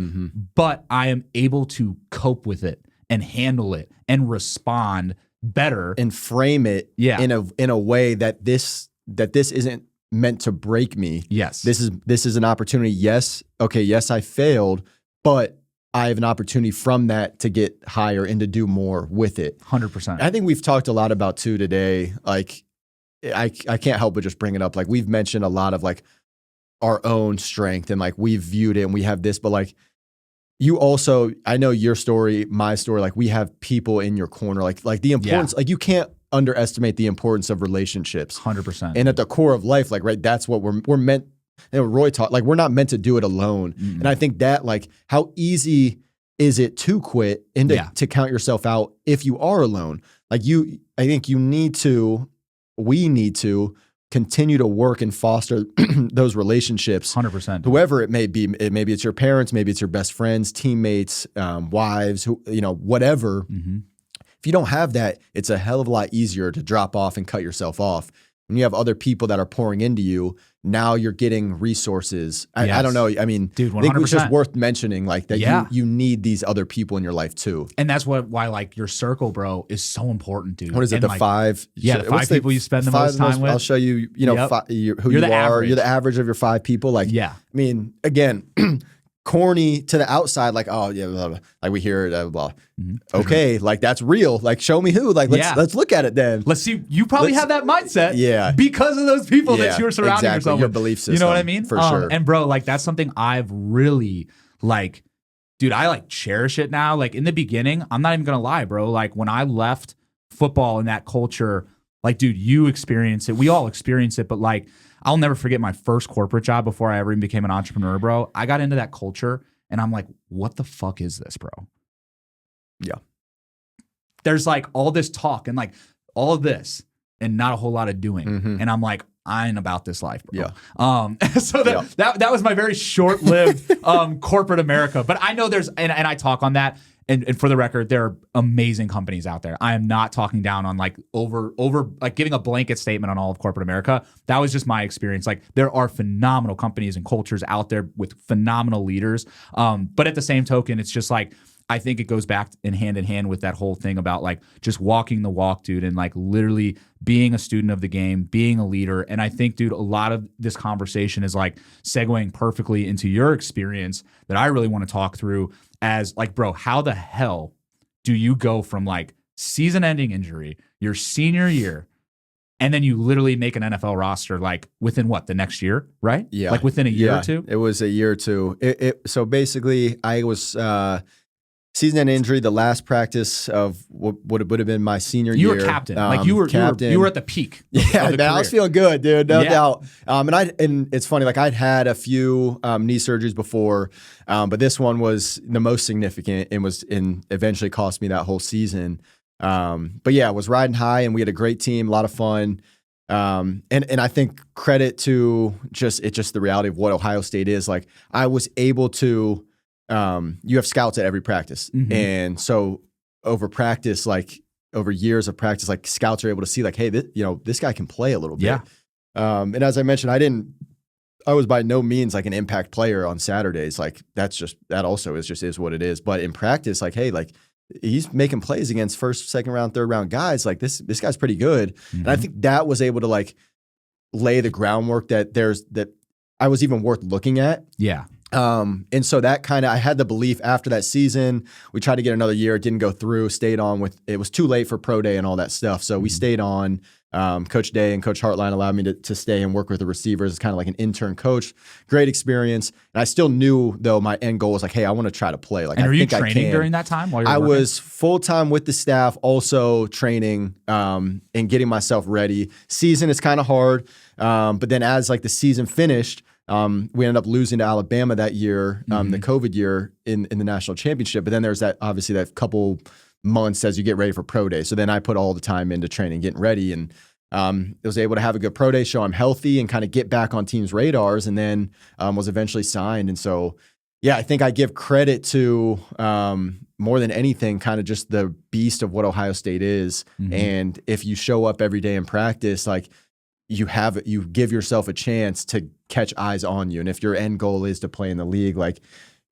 but I am able to cope with it and handle it and respond better and frame it in a way that this isn't meant to break me. Yes. This is an opportunity. Yes. Okay. Yes, I failed, but I have an opportunity from that to get higher and to do more with it. 100%. I think we've talked a lot about too today. Like I can't help but just bring it up. Like we've mentioned a lot of like our own strength and like we've viewed it and we have this, but like you also, I know your story, my story, like we have people in your corner, like the importance, like you can't underestimate the importance of relationships. 100%. And at the core of life, like, right, that's what we're meant. And Roy taught, like, we're not meant to do it alone. And I think that, like, how easy is it to quit and to count yourself out if you are alone? Like I think we need to continue to work and foster those relationships. 100%. Whoever it may be, maybe it's your parents, maybe it's your best friends, teammates, wives, whatever. If you don't have that, it's a hell of a lot easier to drop off and cut yourself off. When you have other people that are pouring into you, now you're getting resources. I don't know. I mean, dude, 100%. I think it's just worth mentioning, like that. You need these other people in your life too, and that's why like your circle, bro, is so important, dude. What is it? And the like, five? Yeah, the five people you spend the most time with. I'll show you. Who you are. You're the average of your 5 people. Like, I mean, again. Corny to the outside, like, oh yeah, blah, blah. Like we hear it, blah. Okay, like that's real. Like, show me who. Like, let's look at it then. Let's see. You probably have that mindset, because of those people that you're surrounding yourself with. Your belief system. You know what I mean? For sure. And bro, like that's something I've really like, dude. I like cherish it now. Like in the beginning, I'm not even gonna lie, bro. Like when I left football and that culture, like, dude, you experience it. We all experience it, but like. I'll never forget my first corporate job before I ever even became an entrepreneur, bro. I got into that culture and I'm like, what the fuck is this, bro? Yeah. There's like all this talk and like all of this and not a whole lot of doing. And I'm like, I ain't about this life, bro. So that was my very short-lived corporate America. But I know there's, and I talk on that. And for the record, there are amazing companies out there. I am not talking down on like over like giving a blanket statement on all of corporate America. That was just my experience. Like there are phenomenal companies and cultures out there with phenomenal leaders. But at the same token, it's just like I think it goes back in hand with that whole thing about like just walking the walk, dude, and like literally being a student of the game, being a leader. And I think, dude, a lot of this conversation is like segueing perfectly into your experience that I really want to talk through as like, bro, how the hell do you go from like season-ending injury your senior year, and then you literally make an NFL roster like within what, the next year, right? Yeah. Like within a year or two? It was a year or two. So basically, I was season-end injury, the last practice of what would have been my senior year. You were captain. Like you were at the peak. Yeah, man, I was feeling good, dude, no doubt. And it's funny, like I'd had a few knee surgeries before, but this one was the most significant and eventually cost me that whole season. But yeah, I was riding high and we had a great team, a lot of fun. And I think credit to just the reality of what Ohio State is. Like I was able to, you have scouts at every practice. Mm-hmm. And so over practice, like over years of practice, like scouts are able to see like, hey, this guy can play a little bit. Yeah. And as I mentioned, I was by no means like an impact player on Saturdays. Like that also is what it is. But in practice, like, hey, like he's making plays against first, second round, third round guys. Like this guy's pretty good. Mm-hmm. And I think that was able to like lay the groundwork that I was even worth looking at. Yeah. And so that I had the belief after that season, we tried to get another year. It didn't go through, stayed on it was too late for pro day and all that stuff. So we stayed on, Coach Day and Coach Hartline allowed me to stay and work with the receivers. It's kind of like an intern coach, great experience. And I still knew though, my end goal was like, hey, I want to try to play. Like, and are you training during that time while you're working? I was full-time with the staff, also training, and getting myself ready. Season is kind of hard. But then as like the season finished, we ended up losing to Alabama that year, the COVID year in the national championship. But then there's obviously that couple months as you get ready for pro day. So then I put all the time into training, getting ready, and was able to have a good pro day, show I'm healthy, and kind of get back on teams' radars. And then was eventually signed. And so, yeah, I think I give credit to more than anything, kind of just the beast of what Ohio State is. Mm-hmm. And if you show up every day in practice, like you give yourself a chance to catch eyes on you. And if your end goal is to play in the league, like,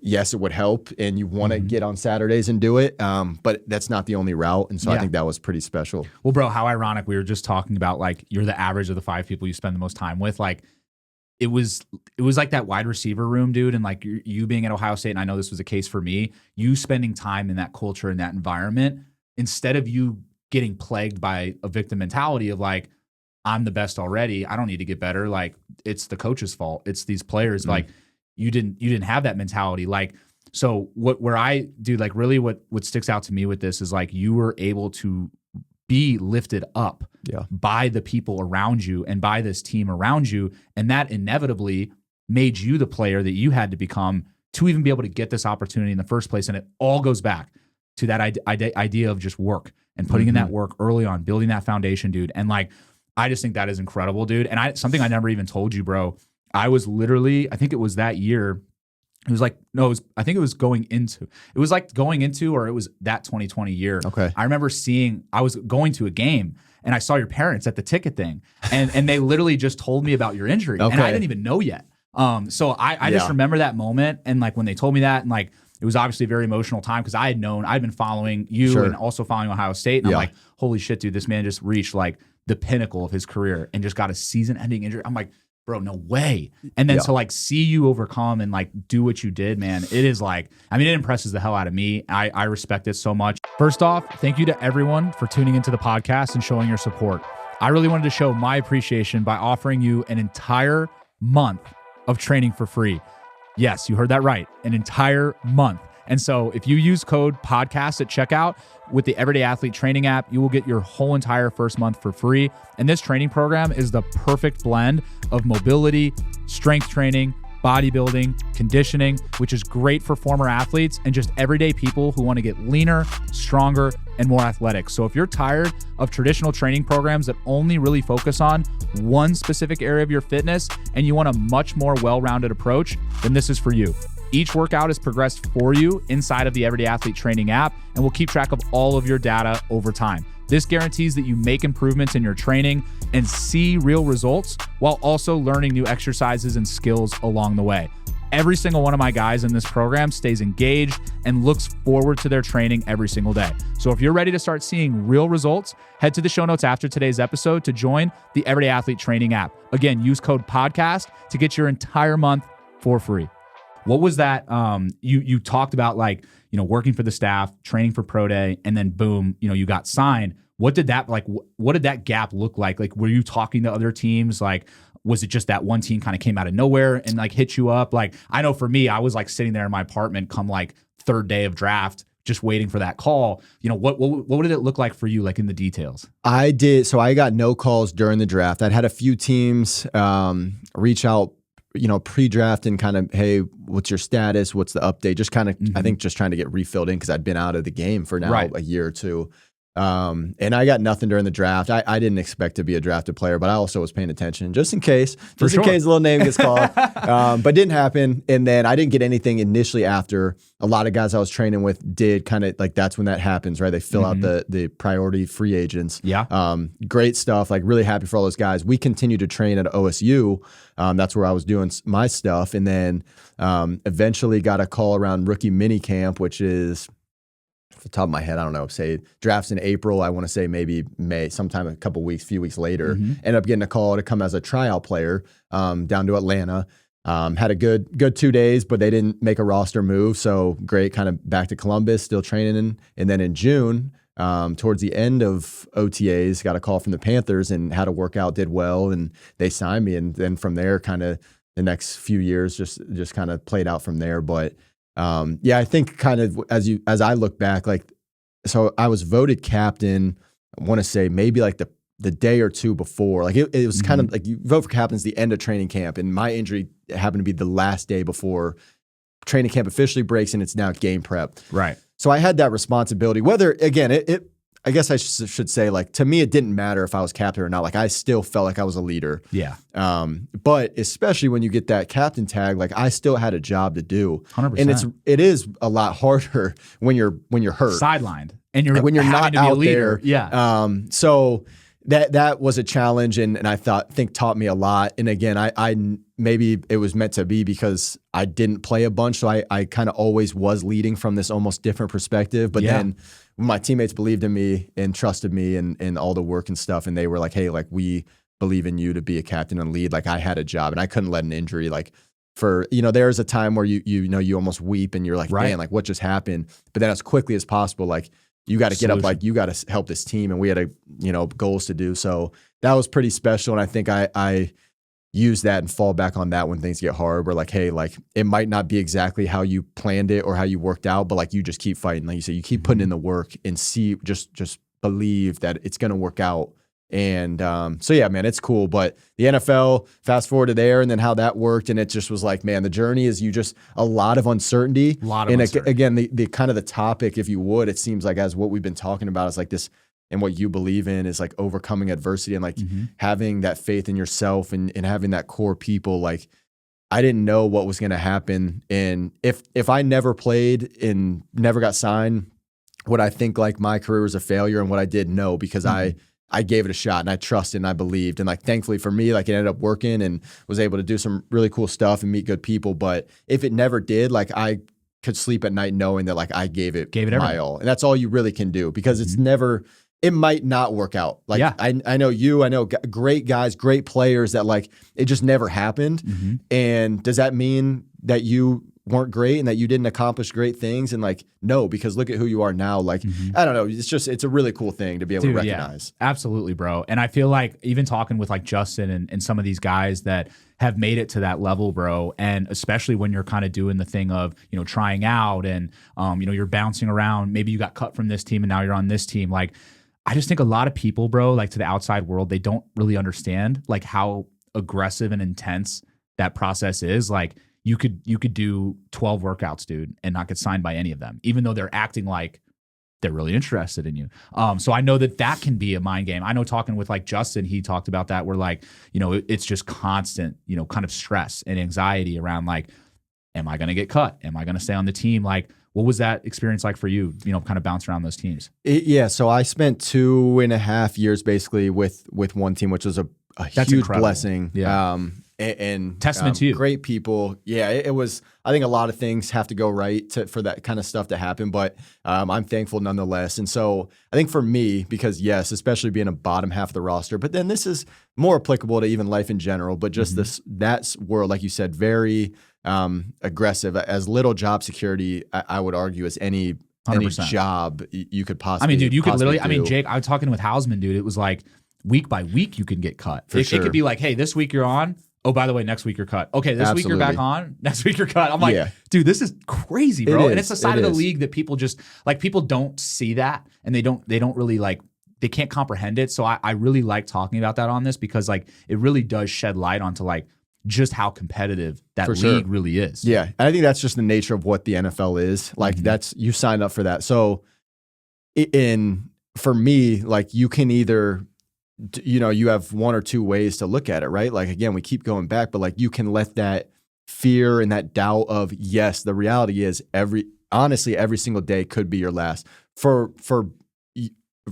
yes, it would help. And you want to get on Saturdays and do it. But that's not the only route. And so I think that was pretty special. Well, bro, how ironic. We were just talking about like, you're the average of the 5 people you spend the most time with. Like it was like that wide receiver room, dude. And like you being at Ohio State, and I know this was a case for me, you spending time in that culture and that environment, instead of you getting plagued by a victim mentality of like, I'm the best already, I don't need to get better. Like it's the coach's fault. It's these players. Like you didn't have that mentality. Like, so where I do like really what sticks out to me with this is like you were able to be lifted up by the people around you and by this team around you. And that inevitably made you the player that you had to become to even be able to get this opportunity in the first place. And it all goes back to that idea of just work and putting in that work early on, building that foundation, dude. And like, I just think that is incredible, dude. And something I never even told you, bro. I was literally, I think it was that year. It was like, no, I think it was going into, or it was that 2020 year. Okay. I remember I was going to a game and I saw your parents at the ticket thing and they literally just told me about your injury. Okay. And I didn't even know yet. So I just remember that moment. And like when they told me that, and like, it was obviously a very emotional time because I'd been following you and also following Ohio State. And I'm like, holy shit, dude, this man just reached like the pinnacle of his career and just got a season-ending injury. I'm like, bro, no way. And then to like see you overcome and like do what you did, man, it is like, I mean, it impresses the hell out of me. I respect it so much. First off, thank you to everyone for tuning into the podcast and showing your support. I really wanted to show my appreciation by offering you an entire month of training for free. Yes, you heard that right. An entire month. And so if you use code podcast at checkout with the Everyday Athlete training app, you will get your whole entire first month for free. And this training program is the perfect blend of mobility, strength training, bodybuilding, conditioning, which is great for former athletes and just everyday people who want to get leaner, stronger, and more athletic. So if you're tired of traditional training programs that only really focus on one specific area of your fitness and you want a much more well-rounded approach, then this is for you. Each workout is progressed for you inside of the Everyday Athlete training app and will keep track of all of your data over time. This guarantees that you make improvements in your training and see real results while also learning new exercises and skills along the way. Every single one of my guys in this program stays engaged and looks forward to their training every single day. So if you're ready to start seeing real results, head to the show notes after today's episode to join the Everyday Athlete Training app. Again, use code podcast to get your entire month for free. What was that? You talked about working for the staff, training for pro day, and then boom, you got signed. What did that gap look like? Like, were you talking to other teams? Like, was it just that one team kind of came out of nowhere and hit you up? Like, I know for me, I was sitting there in my apartment come third day of draft, just waiting for that call. What did it look like for you, in the details? I did. So I got no calls during the draft. I'd had a few teams reach out, pre-draft and kind of, hey, what's your status? What's the update? Just kind of, I think just trying to get refilled in because I'd been out of the game for now a year or two. And I got nothing during the draft. I didn't expect to be a drafted player, but I also was paying attention just in case a little name gets called. But didn't happen. And then I didn't get anything initially after. A lot of guys I was training with did kind of that's when that happens, right? They fill out the priority free agents. Yeah. Great stuff. Really happy for all those guys. We continued to train at OSU. That's where I was doing my stuff. And then eventually got a call around rookie mini camp, which is, off the top of my head, I don't know, say drafts in April, I want to say maybe May, sometime a few weeks later. Ended up getting a call to come as a tryout player down to Atlanta. Had a good 2 days, but they didn't make a roster move. So great, kind of back to Columbus, still training. And then in June, towards the end of OTAs, got a call from the Panthers and had a workout, did well, and they signed me. And then from there, kind of the next few years just kind of played out from there. But I think kind of as I look back, so I was voted captain, I want to say maybe the day or two before. It was kind of you vote for captains the end of training camp, and my injury happened to be the last day before training camp officially breaks and it's now game prep. Right. So I had that responsibility. Whether, again, I guess I should say, to me, it didn't matter if I was captain or not. I still felt like I was a leader. Yeah. But especially when you get that captain tag, I still had a job to do. 100%. And it is a lot harder when you're hurt, sidelined, and when you're not out there. Yeah. So that was a challenge, and I think taught me a lot. And again, I maybe it was meant to be because I didn't play a bunch, so I kind of always was leading from this almost different perspective. But then my teammates believed in me and trusted me and all the work and stuff, and they were like, hey, we believe in you to be a captain and lead. I had a job, and I couldn't let an injury there's a time where you almost weep and you're like, man, what just happened? But then as quickly as possible, you got to get up, you got to help this team. And we had goals to do. So that was pretty special. And I think I use that and fall back on that when things get hard. We're hey, it might not be exactly how you planned it or how you worked out, but you just keep fighting. Like you say, you keep putting in the work and just believe that it's going to work out. And so yeah, man, it's cool. But the NFL, fast forward to there, and then how that worked, and it just was man, the journey is a lot of uncertainty. Again, the kind of the topic, if you would, it seems as what we've been talking about is this, and what you believe in is overcoming adversity and having that faith in yourself and having that core people. I didn't know what was going to happen, and if I never played and never got signed, would I think my career was a failure? And what I did, no, because I gave it a shot and I trusted and I believed. And thankfully for me, it ended up working and was able to do some really cool stuff and meet good people. But if it never did, I could sleep at night knowing that I gave it my all. And that's all you really can do, because it's never, it might not work out. I know great guys, great players that it just never happened. And does that mean that you weren't great and that you didn't accomplish great things? And no, because look at who you are now. I don't know. It's a really cool thing to be able to recognize. Yeah, absolutely, bro. And I feel even talking with Justin and some of these guys that have made it to that level, bro. And especially when you're kind of doing the thing of, trying out and, you're bouncing around. Maybe you got cut from this team and now you're on this team. I just think a lot of people, bro, to the outside world, they don't really understand how aggressive and intense that process is. You could do 12 workouts, dude, and not get signed by any of them, even though they're acting like they're really interested in you. So I know that can be a mind game. I know talking with Justin, he talked about that where it's just constant, kind of stress and anxiety around am I going to get cut? Am I going to stay on the team? What was that experience like for you, kind of bounce around those teams? So I spent 2.5 years basically with one team, which was a huge incredible. blessing. Yeah. and testament to you. Great people. Yeah, it was. I think a lot of things have to go right for that kind of stuff to happen, but I'm thankful nonetheless. And so I think for me, because yes, especially being a bottom half of the roster, but then this is more applicable to even life in general. But just that's world, like you said, very aggressive, as little job security, I would argue, as any 100%. job you could possibly. I mean, dude, you could literally. do. I mean, Jake, I was talking with Hausman, dude. It was like week by week you can get cut. It could be like, hey, this week you're on. Oh, by the way, next week you're cut. Okay, this week you're back on. Next week you're cut. I'm like, dude, this is crazy, bro. And it's a side of the league that people just like. People don't see that, and they don't really like. They can't comprehend it. So I really like talking about that on this because like it really does shed light onto like just how competitive that league really is. Yeah, and I think that's just the nature of what the NFL is. Like that's you signed up for that. So for me, like you can either. You have one or two ways to look at it, right? Like, again, we keep going back, but like you can let that fear and that doubt of, yes, the reality is honestly, every single day could be your last for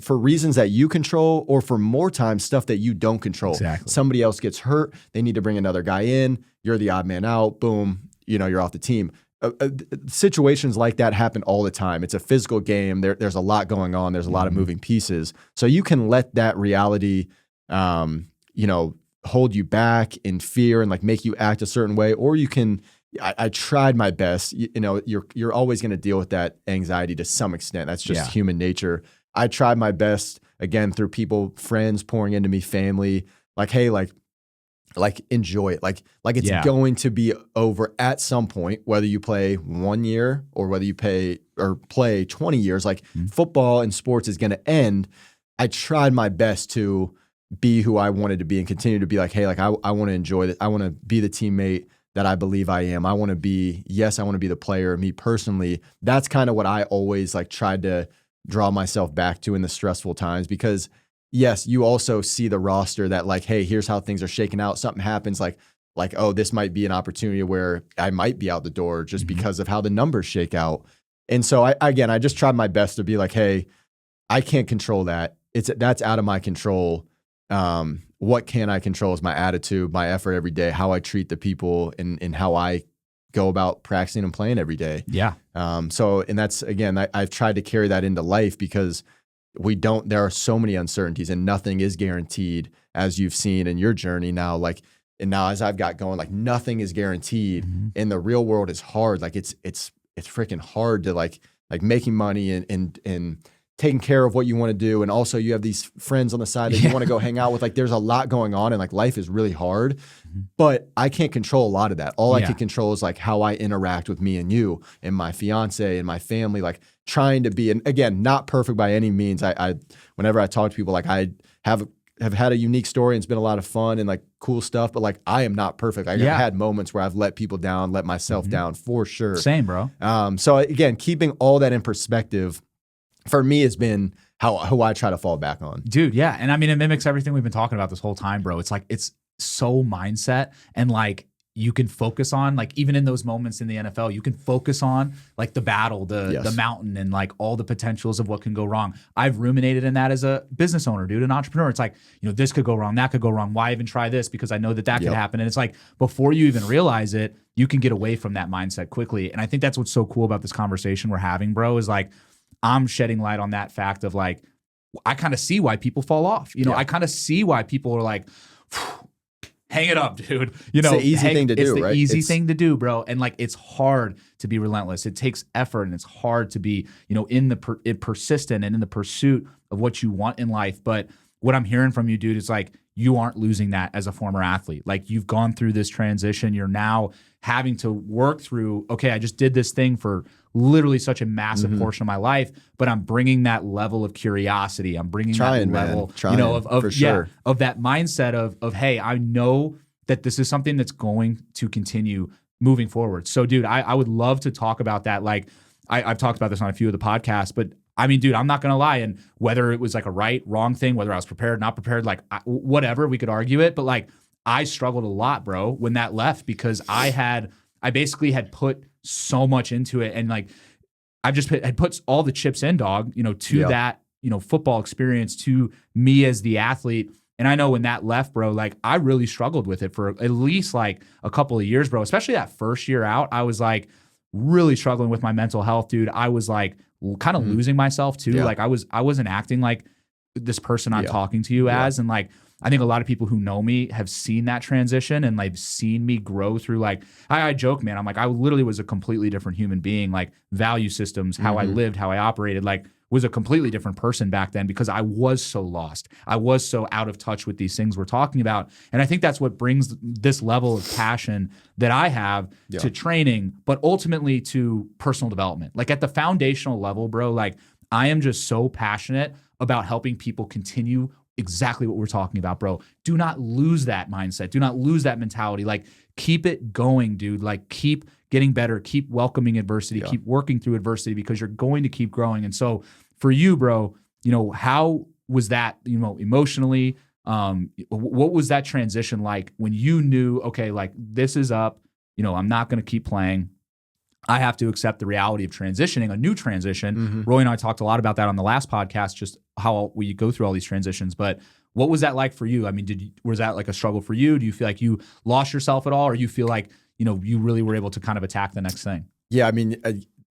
reasons that you control, or for more times, stuff that you don't control. Exactly. Somebody else gets hurt. They need to bring another guy in. You're the odd man out. Boom. You're off the team. Situations like that happen all the time. It's a physical game. There's a lot going on. There's a lot of moving pieces. So you can let that reality, hold you back in fear and like make you act a certain way, or you can. I tried my best. You're always going to deal with that anxiety to some extent. That's just human nature. I tried my best again through people, friends pouring into me, family. Like, hey, like enjoy it. Like it's going to be over at some point, whether you play 1 year or whether you play 20 years, like football and sports is going to end. I tried my best to be who I wanted to be and continue to be like, hey, like I want to enjoy this. I want to be the teammate that I believe I am. I want to be the player. Me personally, that's kind of what I always like tried to draw myself back to in the stressful times, because yes, you also see the roster that like, hey, here's how things are shaking out. Something happens like, oh, this might be an opportunity where I might be out the door just because of how the numbers shake out. And so I just tried my best to be like, hey, I can't control that. That's out of my control. What can I control is my attitude, my effort every day, how I treat the people, and how I go about practicing and playing every day. Yeah. And that's, again, I've tried to carry that into life, because there are so many uncertainties and nothing is guaranteed, as you've seen in your journey now. Like, and now as I've got going, like nothing is guaranteed, and the real world is hard. Like it's freaking hard to like making money and taking care of what you want to do. And also you have these friends on the side that you want to go hang out with. Like there's a lot going on, and like life is really hard, but I can't control a lot of that. All I can control is like how I interact with me and you and my fiance and my family, like trying to be, and again, not perfect by any means. I whenever I talk to people, like I have had a unique story and it's been a lot of fun and like cool stuff, but like I am not perfect. I've had moments where I've let people down, let myself down, for sure. Same, bro. So again, keeping all that in perspective for me has been who I try to fall back on. Dude, yeah. And I mean, it mimics everything we've been talking about this whole time, bro. It's like, it's so mindset, and like you can focus on, like, even in those moments in the NFL, you can focus on like the battle, the mountain, and like all the potentials of what can go wrong. I've ruminated in that as a business owner, dude, an entrepreneur. It's like, this could go wrong, that could go wrong. Why even try this? Because I know that could happen. And it's like, before you even realize it, you can get away from that mindset quickly. And I think that's what's so cool about this conversation we're having, bro, is like, I'm shedding light on that fact of like, I kind of see why people fall off. I kind of see why people are like, hang it up, dude. It's the easy thing to do, right? It's the easy thing to do, bro. And like, it's hard to be relentless. It takes effort, and it's hard to be, persistent and in the pursuit of what you want in life. But what I'm hearing from you, dude, is like, you aren't losing that as a former athlete. Like, you've gone through this transition. You're now having to work through, okay, I just did this thing for literally such a massive portion of my life, but I'm bringing that level of curiosity. I'm bringing that level, of that mindset of, hey, I know that this is something that's going to continue moving forward. So, dude, I would love to talk about that. Like, I've talked about this on a few of the podcasts, but I mean, dude, I'm not going to lie. And whether it was like a right, wrong thing, whether I was prepared, not prepared, like whatever, we could argue it. But like, I struggled a lot, bro, when that left, because I basically had put so much into it. And like, I just had put all the chips in, dog, to that, football experience, to me as the athlete. And I know when that left, bro, like I really struggled with it for at least like a couple of years, bro. Especially that first year out, I was like really struggling with my mental health, dude. I was like kind of losing myself too. Yeah. Like I wasn't acting like this person I'm talking to you as. And like I think a lot of people who know me have seen that transition and like seen me grow through like I joke, man. I'm like I literally was a completely different human being. Like value systems, how I lived, how I operated, like was a completely different person back then because I was so lost. I was so out of touch with these things we're talking about. And I think that's what brings this level of passion that I have to training, but ultimately to personal development. Like at the foundational level, bro, like I am just so passionate about helping people continue exactly what we're talking about, bro. Do not lose that mindset. Do not lose that mentality. Like keep it going, dude. Like keep getting better, keep welcoming adversity, keep working through adversity because you're going to keep growing. And so for you, bro, you know, how was that, you know, emotionally, what was that transition like when you knew, okay, like this is up, you know, I'm not going to keep playing. I have to accept the reality of transitioning, a new transition. Roy and I talked a lot about that on the last podcast, just how we go through all these transitions. But what was that like for you? I mean, was that like a struggle for you? Do you feel like you lost yourself at all? Or you feel like, you know, you really were able to kind of attack the next thing? Yeah, I mean,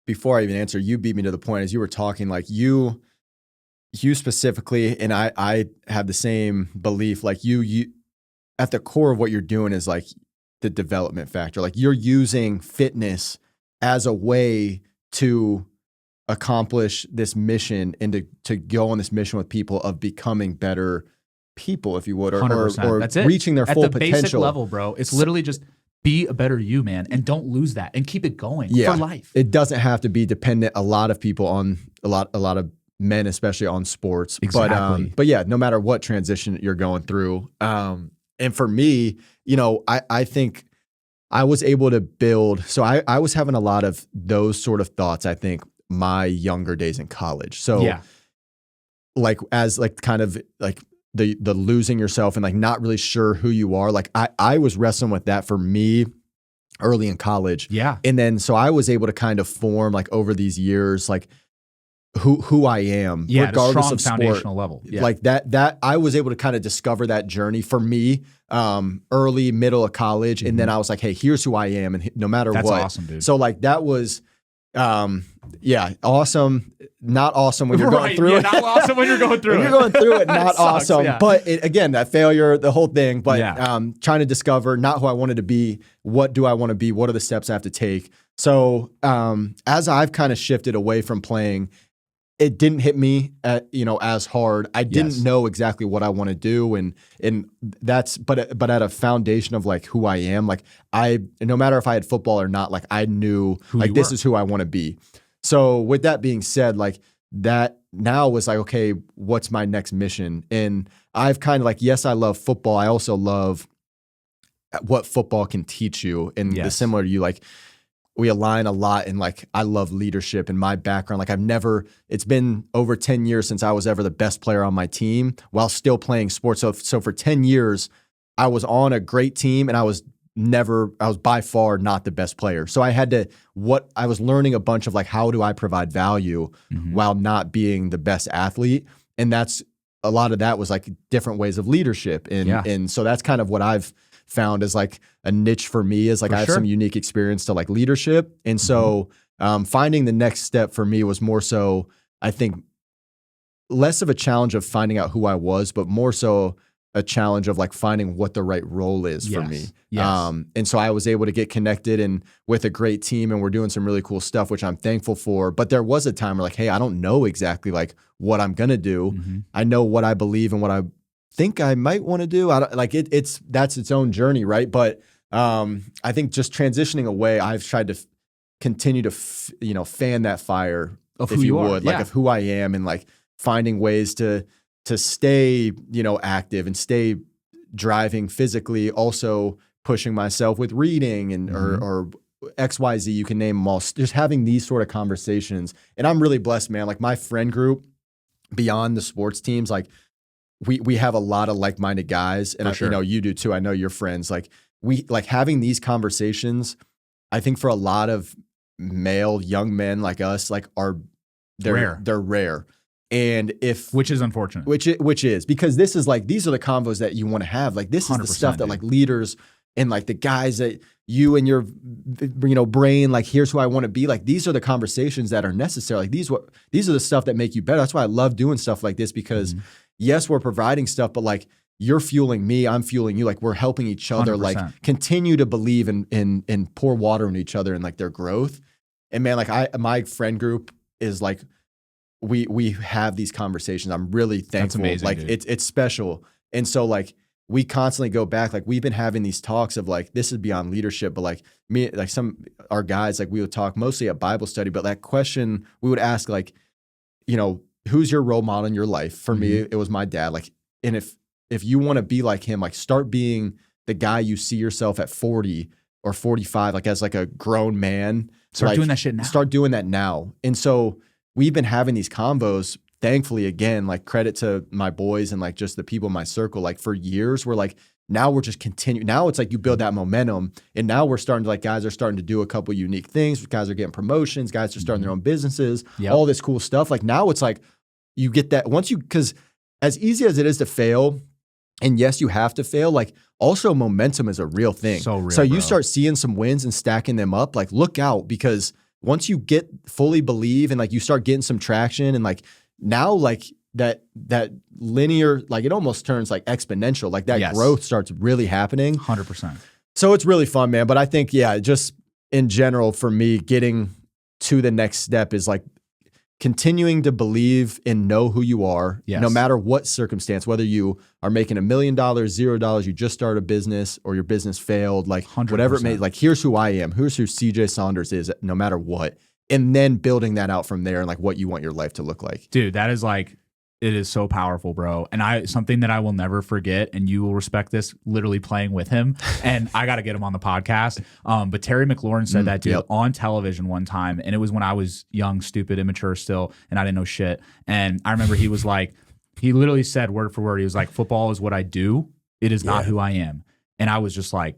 before I even answer, you beat me to the point as you were talking, like you specifically, and I have the same belief, like you at the core of what you're doing is like the development factor. Like you're using fitness as a way to accomplish this mission and to go on this mission with people of becoming better people, if you would, or That's it. reaching their full potential. At the basic potential level, bro, it's literally just be a better you, man, and don't lose that and keep it going for life. It doesn't have to be dependent. A lot of people on a lot of men, especially on sports. Exactly. But yeah, no matter what transition you're going through. And for me, you know, I think I was able to build. So I was having a lot of those sort of thoughts, I think, my younger days in college. So like as like kind of like the losing yourself and like not really sure who you are. Like I was wrestling with that for me early in college. Yeah. And then so I was able to kind of form like over these years, like who I am, regardless of sport. Foundational level. Yeah. Like that I was able to kind of discover that journey for me, early, middle of college. And then I was like, hey, here's who I am. And no matter That's what. awesome, dude. So like that was, awesome. Not awesome when you're going through it. Not awesome when you're going through it. When you're going through it, not sucks, awesome. yeah. But again, that failure, the whole thing. But trying to discover not who I wanted to be. What do I want to be? What are the steps I have to take? So as I've kind of shifted away from playing, it didn't hit me as hard. I didn't know exactly what I want to do, and that's but at a foundation of like who I am, like no matter if I had football or not, like I knew like this is who I want to be. So with that being said, like that now was like, okay, what's my next mission? And I've kind of like, yes, I love football. I also love what football can teach you, and similar to you, like we align a lot in like, I love leadership and my background. Like it's been over 10 years since I was ever the best player on my team while still playing sports. So for 10 years, I was on a great team and I was by far not the best player. So I was learning a bunch of like, how do I provide value while not being the best athlete? And a lot of that was like different ways of leadership. And so that's kind of what I've found as like a niche for me, is like I have some unique experience to like leadership. And so finding the next step for me was more so, I think, less of a challenge of finding out who I was, but more so a challenge of like finding what the right role is for me. And so I was able to get connected and with a great team, and we're doing some really cool stuff, which I'm thankful for. But there was a time where like, hey, I don't know exactly like what I'm going to do. I know what I believe and what I think I might want to do. I don't, like that's its own journey, right? But I think just transitioning away, I've tried to continue to fan that fire of if who you you would, are. like of who I am, and like finding ways to stay active and stay driving physically, also pushing myself with reading and or XYZ, you can name them all. Just having these sort of conversations, and I'm really blessed, man. Like my friend group beyond the sports teams, like we have a lot of like-minded guys, and you do too. I know your friends. Like we like having these conversations. I think for a lot of male young men like us, like they're rare. And which is unfortunate, which is because this is like, these are the convos that you want to have. Like this is the stuff that like leaders and like the guys that you and your, brain, like, here's who I want to be. Like, these are the conversations that are necessary. Like these are the stuff that make you better. That's why I love doing stuff like this, because yes, we're providing stuff, but like, you're fueling me, I'm fueling you. Like, we're helping each other, 100%. Like continue to believe and pour water on each other and like their growth. And man, like my friend group is like, we have these conversations. I'm really thankful. That's amazing, like dude. It's special. And so like, we constantly go back, like we've been having these talks of like, this is beyond leadership, but like me, like our guys, like we would talk mostly at Bible study, but that question we would ask, like, who's your role model in your life? For me, it was my dad. Like, and if you want to be like him, like start being the guy you see yourself at 40 or 45, like as like a grown man. Start doing that shit now. Start doing that now. And so we've been having these convos, thankfully, again, like credit to my boys and like just the people in my circle, like for years, we're like, now we're just continuing. Now it's like you build that momentum, and now we're starting to like, guys are starting to do a couple unique things. Guys are getting promotions. Guys are starting their own businesses, all this cool stuff. Like now it's like you get that because as easy as it is to fail, and yes, you have to fail, like also momentum is a real thing. So real, so you start seeing some wins and stacking them up, like look out, because once you get fully believe and like you start getting some traction, and like now like that linear, like it almost turns like exponential, like that growth starts really happening. 100%. So it's really fun, man. But I think, just in general for me, getting to the next step is like continuing to believe and know who you are, no matter what circumstance, whether you are making $1 million, $0, you just started a business or your business failed, like 100%. Whatever it may, like here's who I am, here's who CJ Saunders is, no matter what. And then building that out from there and like what you want your life to look like. Dude, that is like, it is so powerful, bro. And something that I will never forget, and you will respect this, literally playing with him. And I got to get him on the podcast. But Terry McLaurin said that, dude, on television one time. And it was when I was young, stupid, immature still, and I didn't know shit. And I remember he was like, he literally said word for word, he was like, football is what I do. It is not who I am. And I was just like,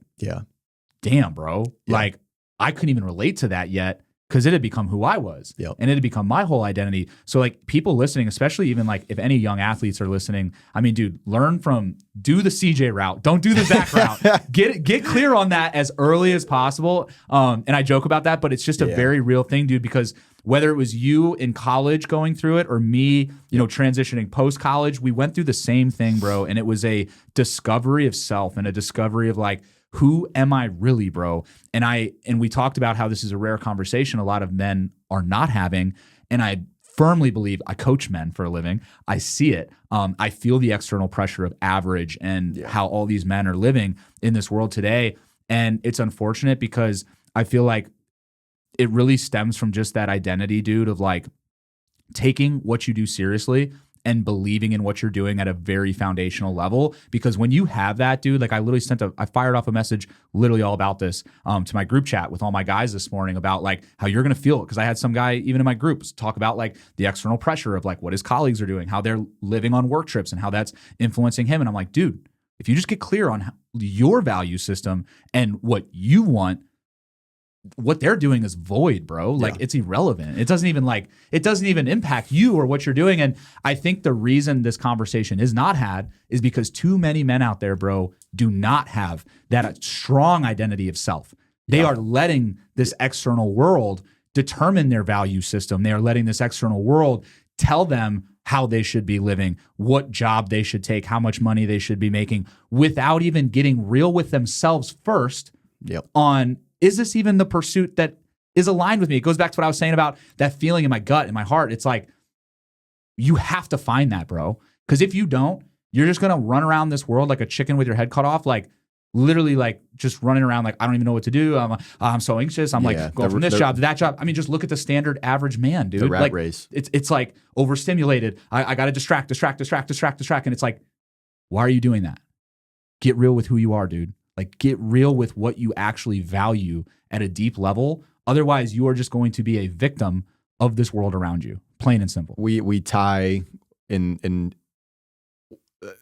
damn, bro. Like, I couldn't even relate to that yet, because it had become who I was, and it had become my whole identity. So like people listening, especially even like if any young athletes are listening, I mean, dude, do the CJ route. Don't do the Zach route. Get clear on that as early as possible. And I joke about that, but it's just a very real thing, dude, because whether it was you in college going through it or me, transitioning post-college, we went through the same thing, bro. And it was a discovery of self and a discovery of like, who am I really, bro? And we talked about how this is a rare conversation a lot of men are not having. And I firmly believe, I coach men for a living. I see it. I feel the external pressure of average and how all these men are living in this world today. And it's unfortunate because I feel like it really stems from just that identity, dude, of like taking what you do seriously and believing in what you're doing at a very foundational level. Because when you have that, dude, like I literally I fired off a message literally all about this to my group chat with all my guys this morning about like how you're going to feel it. Because I had some guy even in my groups talk about like the external pressure of like what his colleagues are doing, how they're living on work trips and how that's influencing him. And I'm like, dude, if you just get clear on your value system and what you want, what they're doing is void, bro. Like it's irrelevant. It doesn't even impact you or what you're doing. And I think the reason this conversation is not had is because too many men out there, bro, do not have that strong identity of self. They are letting this external world determine their value system. They are letting this external world tell them how they should be living, what job they should take, how much money they should be making, without even getting real with themselves first on, is this even the pursuit that is aligned with me? It goes back to what I was saying about that feeling in my gut, in my heart. It's like, you have to find that, bro. Because if you don't, you're just going to run around this world like a chicken with your head cut off, like literally like just running around like, I don't even know what to do. I'm so anxious. I'm like going from this job to that job. I mean, just look at the standard average man, dude. The rat like, race. It's like overstimulated. I got to distract. And it's like, why are you doing that? Get real with who you are, dude. Like, get real with what you actually value at a deep level. Otherwise, you are just going to be a victim of this world around you, plain and simple. We tie in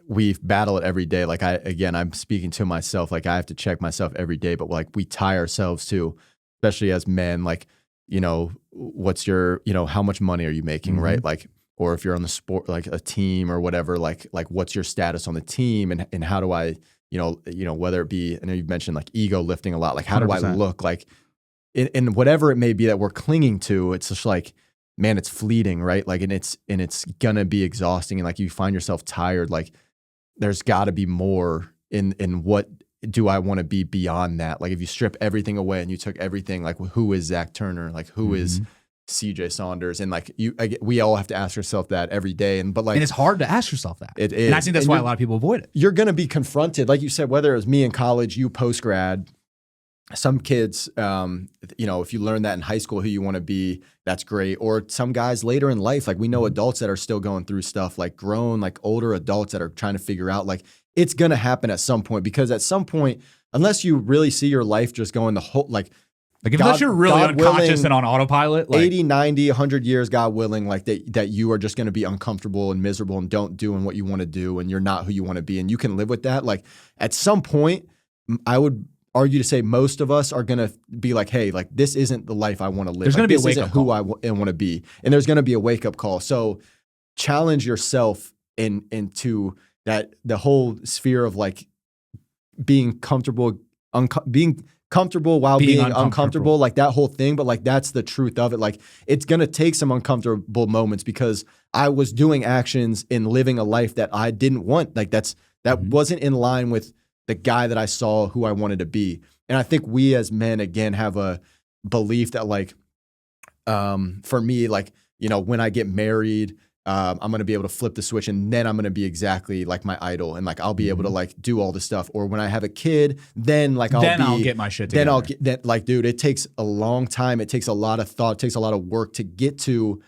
we battle it every day. Like I'm speaking to myself, like I have to check myself every day, but like we tie ourselves to, especially as men, like, what's your, how much money are you making, right? Like, or if you're on the sport, like a team or whatever, like what's your status on the team, and how do I, whether it be, I know you've mentioned like ego lifting a lot, like how do I 100%. look like in whatever it may be that we're clinging to, it's just like, man, it's fleeting, right? Like, and it's gonna be exhausting, and like you find yourself tired. Like, there's got to be more in what do I want to be beyond that? Like, if you strip everything away and you took everything, like who is Zach Turner? Like, who is CJ Saunders? And like we all have to ask ourselves that every day. And it's hard to ask yourself that. It is, and I think that's why a lot of people avoid it. You're gonna be confronted, like you said, whether it was me in college, you post grad. Some kids, if you learn that in high school, who you want to be, that's great. Or some guys later in life, like we know adults that are still going through stuff, like grown, like older adults that are trying to figure out, like it's going to happen at some point, because at some point, unless you really see your life just going the whole, like unless you're really unconscious and on autopilot, like 80, 90, 100 years, God willing, like that you are just going to be uncomfortable and miserable and don't doing what you want to do, and you're not who you want to be, and you can live with that. Like at some point, I would argue to say most of us are going to be like, hey, like this isn't the life I want to live. There's going to be a wake up call. Who I want to be. And there's going to be a wake up call. So challenge yourself into that, the whole sphere of like being comfortable, being comfortable while being uncomfortable, like that whole thing. But like, that's the truth of it. Like it's going to take some uncomfortable moments, because I was doing actions and living a life that I didn't want. Like that wasn't in line with the guy that I saw who I wanted to be. And I think we as men, again, have a belief that like, for me, like, when I get married, I'm going to be able to flip the switch, and then I'm going to be exactly like my idol, and like I'll be able to like do all this stuff. Or when I have a kid, then like I'll get my shit together. Then I'll get that. Like, dude, it takes a long time. It takes a lot of thought. It takes a lot of work to get to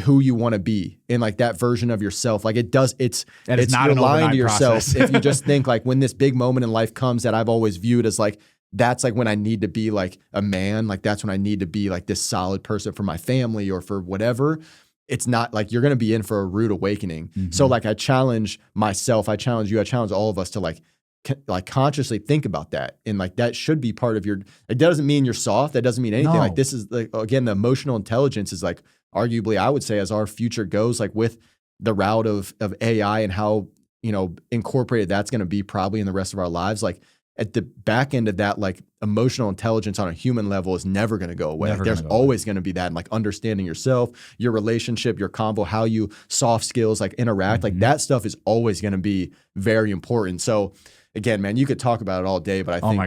who you want to be, and like that version of yourself. Like it's not you're lying to yourself process. if you just think like when this big moment in life comes that I've always viewed as like, that's like when I need to be like a man, like that's when I need to be like this solid person for my family or for whatever. It's not like you're going to be in for a rude awakening. So like I challenge myself, I challenge you, I challenge all of us to like consciously think about that. And like that should be part of it doesn't mean you're soft. That doesn't mean anything. No. Like this is like, again, the emotional intelligence is like arguably, I would say, as our future goes, like with the route of AI and how, incorporated that's going to be probably in the rest of our lives. Like at the back end of that, like emotional intelligence on a human level is never going to go away. There's always going to be that. And like understanding yourself, your relationship, your convo, how you soft skills, like interact, like that stuff is always going to be very important. So again, man, you could talk about it all day, but I think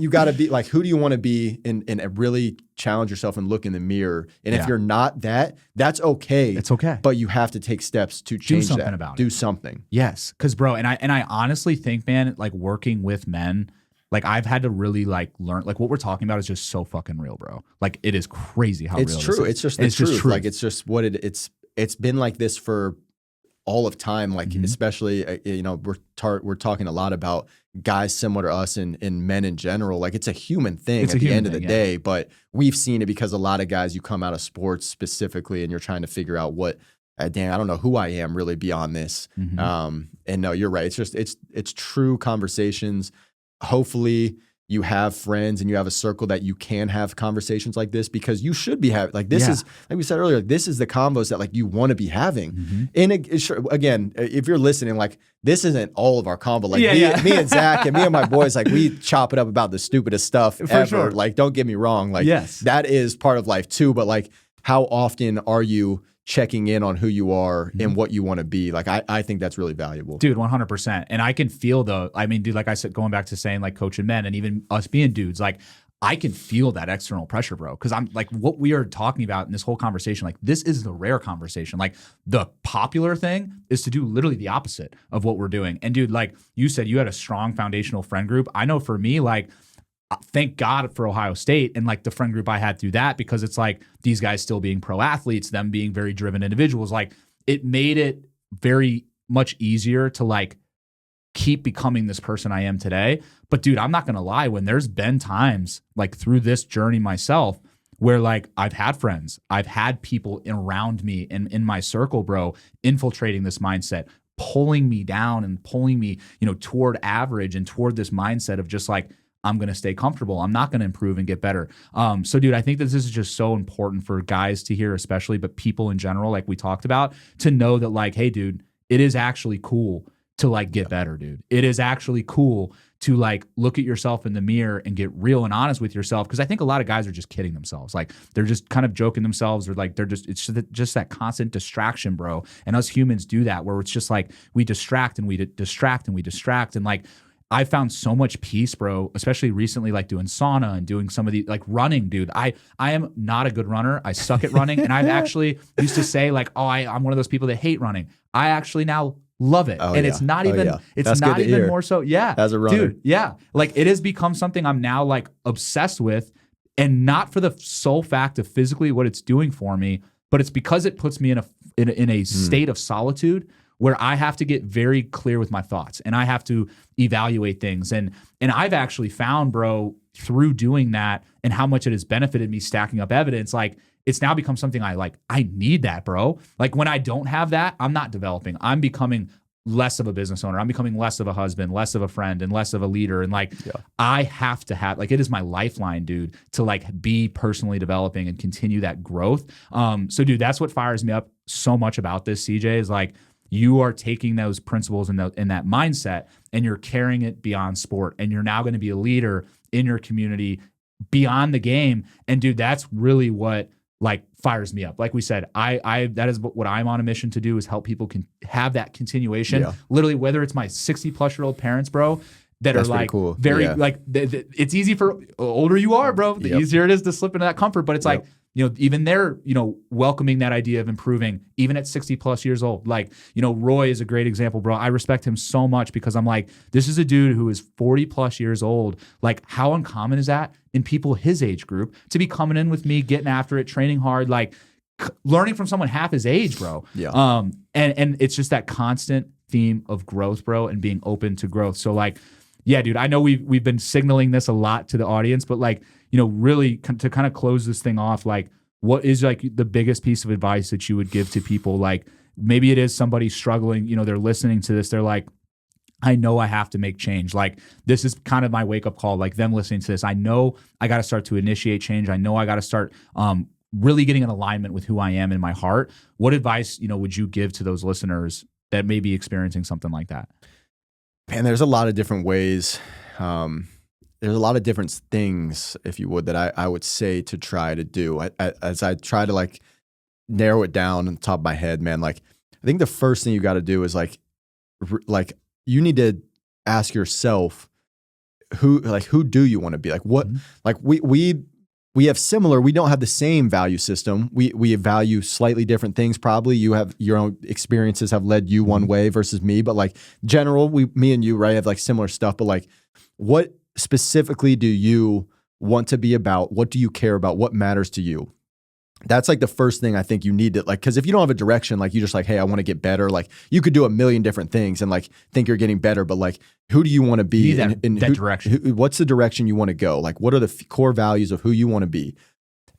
you gotta be like, who do you want to be, and really challenge yourself and look in the mirror. And if you're not that, that's okay. It's okay. But you have to take steps to change that. Do something. Yes. Cause bro, and I honestly think, man, like working with men, like I've had to really like learn, like what we're talking about is just so fucking real, bro. Like it is crazy how real it's true. It's just the truth. Like it's just what it's been like this for all of time, like especially we're talking a lot about guys similar to us and men in general. Like it's a human thing at the end of the day, but we've seen it because a lot of guys, you come out of sports specifically and you're trying to figure out what, dang, I don't know who I am really beyond this. And no, you're right. It's just it's true conversations. Hopefully you have friends and you have a circle that you can have conversations like this, because you should be having, like this is, like we said earlier, this is the convos that like you want to be having. And again, if you're listening, like this isn't all of our convo. Like me and Zach and me and my boys, like we chop it up about the stupidest stuff ever. Sure. Like don't get me wrong. Like that is part of life too. But like how often are you checking in on who you are and what you want to be? Like I think that's really valuable. Dude, 100%. And I can feel dude, like I said, going back to saying like coaching men and even us being dudes, like I can feel that external pressure, bro. Cause I'm like, what we are talking about in this whole conversation, like this is the rare conversation. Like the popular thing is to do literally the opposite of what we're doing. And dude, like you said, you had a strong foundational friend group. I know for me, like, thank God for Ohio State and like the friend group I had through that, because it's like these guys still being pro athletes, them being very driven individuals. Like it made it very much easier to like keep becoming this person I am today. But dude, I'm not going to lie, when there's been times like through this journey myself where like I've had friends, I've had people around me and in my circle, bro, infiltrating this mindset, pulling me down and pulling me, toward average and toward this mindset of just like, I'm going to stay comfortable. I'm not going to improve and get better. So dude, I think that this is just so important for guys to hear, especially, but people in general, like we talked about, to know that like, hey dude, it is actually cool to like get better, dude. It is actually cool to like look at yourself in the mirror and get real and honest with yourself. Cause I think a lot of guys are just kidding themselves. Like they're just kind of joking themselves, or like it's just that constant distraction, bro. And us humans do that, where it's just like we distract and we distract and we distract. And like, I found so much peace, bro, especially recently, like doing sauna and doing some of the like running, dude. I am not a good runner. I suck at running. And I've actually used to say like, oh, I'm one of those people that hate running. I actually now love it. And it's not even, it's That's not even hear. more so. Yeah. As a runner. Dude, yeah. Like it has become something I'm now like obsessed with, and not for the sole fact of physically what it's doing for me, but it's because it puts me in a state of solitude where I have to get very clear with my thoughts and I have to evaluate things. And I've actually found, bro, through doing that and how much it has benefited me stacking up evidence, like it's now become something I need that, bro. Like when I don't have that, I'm not developing. I'm becoming less of a business owner. I'm becoming less of a husband, less of a friend, and less of a leader. And like, I have to have, like, it is my lifeline, dude, to like be personally developing and continue that growth. So dude, that's what fires me up so much about this, CJ, is like, you are taking those principles and that mindset and you're carrying it beyond sport. And you're now going to be a leader in your community beyond the game. And dude, that's really what like fires me up. Like we said, that is what I'm on a mission to do, is help people can have that continuation. Literally, whether it's my 60+-year-old parents, bro, that that's are like cool. Very like it's easy for older you are, bro, the easier it is to slip into that comfort. But it's like, you know, even they're, you know, welcoming that idea of improving even at 60+ years old. Like, you know, Roy is a great example, bro. I respect him so much because I'm like, this is a dude who is 40+ years old. Like, how uncommon is that in people his age group to be coming in with me, getting after it, training hard, like learning from someone half his age, bro. And it's just that constant theme of growth, bro, and being open to growth. So like, yeah, dude, I know we've been signaling this a lot to the audience, but like, you know, really to kind of close this thing off, like what is like the biggest piece of advice that you would give to people? Like maybe it is somebody struggling, you know, they're listening to this. They're like, I know I have to make change. Like this is kind of my wake up call, like them listening to this. I know I got to start to initiate change. I know I got to start really getting in alignment with who I am in my heart. What advice, you know, would you give to those listeners that may be experiencing something like that? Man, there's a lot of different ways. There's a lot of different things, if you would, that I would say to try to do. As I try to like narrow it down on the top of my head, man, like I think the first thing you got to do is like you need to ask yourself who do you want to be? Like what, like we have similar, we don't have the same value system. We value slightly different things. Probably you have your own experiences have led you one way versus me, but like general, me and you, right, have like similar stuff, but like what specifically do you want to be about? What do you care about? What matters to you? That's like the first thing I think you need to like, because if you don't have a direction, like you just like, hey, I want to get better. Like you could do a million different things and like think you're getting better, but like, who do you want to be? In that direction. What's the direction you want to go? Like, what are the core values of who you want to be?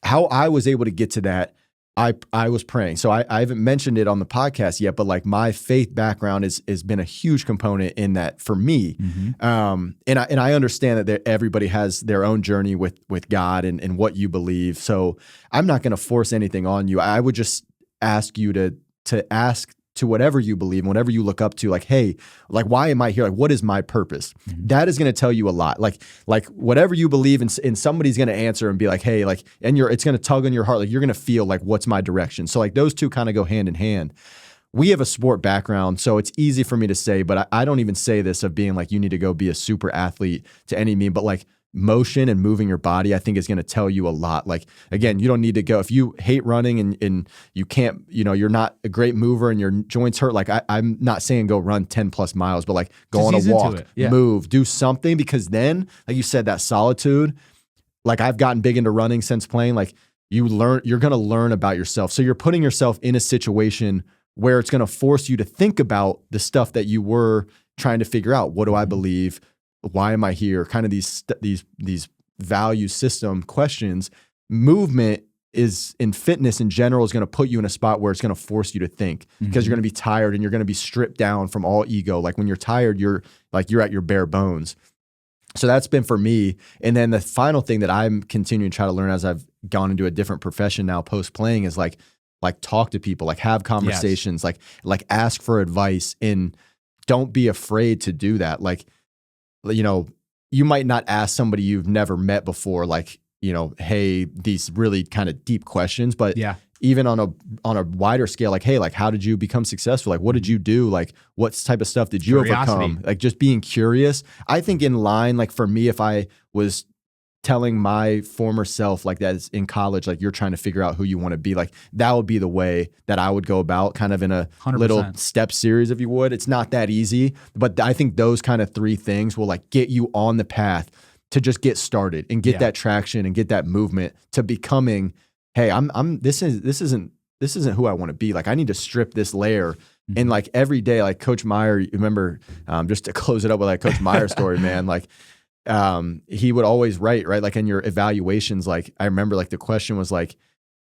How I was able to get to that, I was praying. So I haven't mentioned it on the podcast yet, but like my faith background has been a huge component in that for me. And I understand that everybody has their own journey with God and what you believe. So I'm not going to force anything on you. I would just ask you to ask to whatever you believe and whatever you look up to, like, hey, like, why am I here? Like, what is my purpose? That is going to tell you a lot. Like whatever you believe in, and somebody's going to answer and be like, hey, like, and it's going to tug on your heart. Like you're going to feel like, what's my direction? So like those two kind of go hand in hand. We have a sport background, so it's easy for me to say, but I don't even say this of being like, you need to go be a super athlete to any mean, but like motion and moving your body, I think is going to tell you a lot. Like, again, you don't need to go, if you hate running and you can't, you know, you're not a great mover and your joints hurt. Like I'm not saying go run 10+ miles, but like go on a walk, move, do something, because then, like you said, that solitude, like I've gotten big into running since playing, like you're going to learn about yourself. So you're putting yourself in a situation where it's going to force you to think about the stuff that you were trying to figure out. What do I believe? Why am I here? Kind of these value system questions. Movement is in fitness in general is going to put you in a spot where it's going to force you to think, because you're going to be tired and you're going to be stripped down from all ego. Like when you're tired, you're at your bare bones. So that's been for me. And then the final thing that I'm continuing to try to learn as I've gone into a different profession now post playing is like talk to people, like have conversations, like ask for advice, and don't be afraid to do that. Like, you know, you might not ask somebody you've never met before, like, you know, hey, these really kind of deep questions, but even on a wider scale, like, hey, like, how did you become successful? Like, what did you do? Like, what type of stuff did you overcome? Like, just being curious. I think in line, like for me, if I was telling my former self like that is in college, like you're trying to figure out who you want to be, like that would be the way that I would go about, kind of in a 100%. little step series, if you would. It's not that easy, but I think those kind of 3 things will like get you on the path to just get started and get that traction and get that movement to becoming, hey, this isn't who I want to be. Like I need to strip this layer. And like every day, like Coach Meyer, you remember, just to close it up with like Coach Meyer story, man, like he would always write, right? Like in your evaluations, like I remember like the question was like,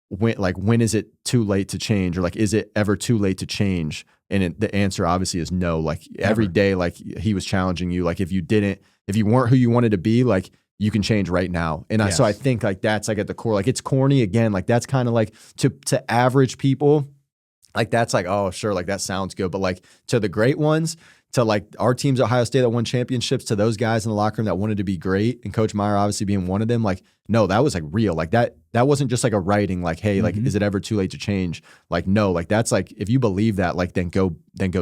when is it too late to change? Or like, is it ever too late to change? And the answer obviously is no. Like every day, like he was challenging you. Like if you weren't who you wanted to be, like you can change right now. And so I think like that's like at the core, like it's corny again, like that's kind of like to average people, like that's like, oh sure, like that sounds good. But like to the great ones, to like our teams at Ohio State that won championships, to those guys in the locker room that wanted to be great, and Coach Meyer obviously being one of them, like, no, that was like real. Like that wasn't just like a writing, like, hey, like, is it ever too late to change? Like, no, like that's like, if you believe that, like, then go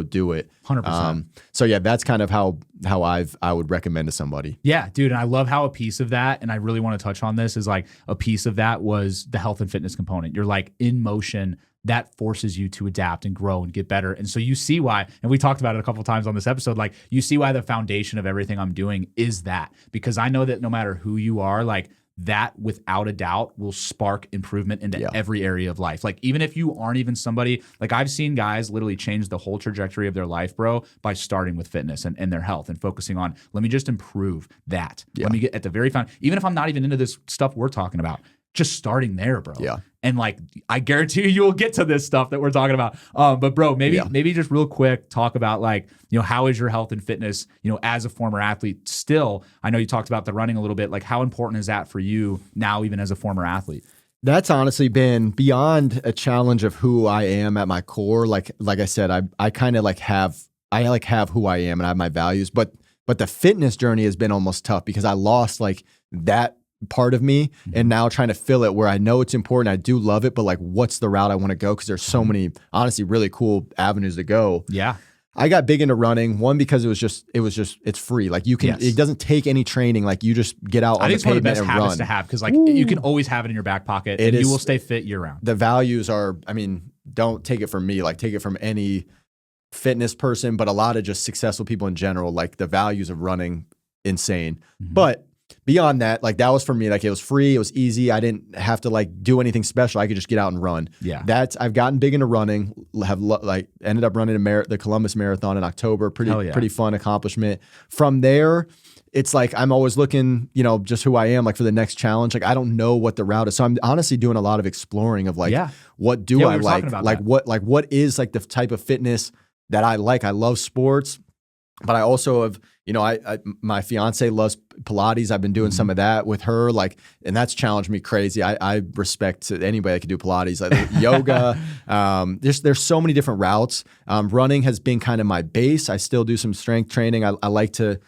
do it. 100%. So yeah, that's kind of how I would recommend to somebody. Yeah, dude. And I love how a piece of that, and I really want to touch on this, is like a piece of that was the health and fitness component. You're like in motion. That forces you to adapt and grow and get better. And so you see why, and we talked about it a couple of times on this episode, like you see why the foundation of everything I'm doing is that, because I know that no matter who you are, like that without a doubt will spark improvement into every area of life. Like even if you aren't even somebody, like I've seen guys literally change the whole trajectory of their life, bro, by starting with fitness and their health and focusing on, let me just improve that. Let me get at the very even if I'm not even into this stuff we're talking about, just starting there, bro. Yeah. And like, I guarantee you will get to this stuff that we're talking about. But bro, maybe just real quick, talk about like, you know, how is your health and fitness, you know, as a former athlete still? I know you talked about the running a little bit. Like how important is that for you now, even as a former athlete? That's honestly been beyond a challenge of who I am at my core. Like I said, I kind of have who I am and I have my values, but the fitness journey has been almost tough because I lost like that part of me, and now trying to fill it where I know it's important. I do love it, but like, what's the route I want to go? Because there's so many, honestly, really cool avenues to go. Yeah. I got big into running. One, because it's free. Like you can, it doesn't take any training. Like you just get out on the pavement and run. I think it's one of the best habits to have, because like you can always have it in your back pocket and you will stay fit year round. The values are, I mean, don't take it from me, like take it from any fitness person, but a lot of just successful people in general, like the values of running, insane. But beyond that, like that was for me, like it was free, it was easy. I didn't have to like do anything special. I could just get out and run. Yeah. I've gotten big into running, ended up running the Columbus Marathon in October. Pretty fun accomplishment. From there, it's like I'm always looking, you know, just who I am, like for the next challenge. Like I don't know what the route is. So I'm honestly doing a lot of exploring of like, what do I like? Like what is like the type of fitness that I like? I love sports, but I also have, you know, my fiance loves Pilates. I've been doing some of that with her, like, and that's challenged me crazy. I respect anybody that can do Pilates, like yoga. There's so many different routes. Running has been kind of my base. I still do some strength training. I like to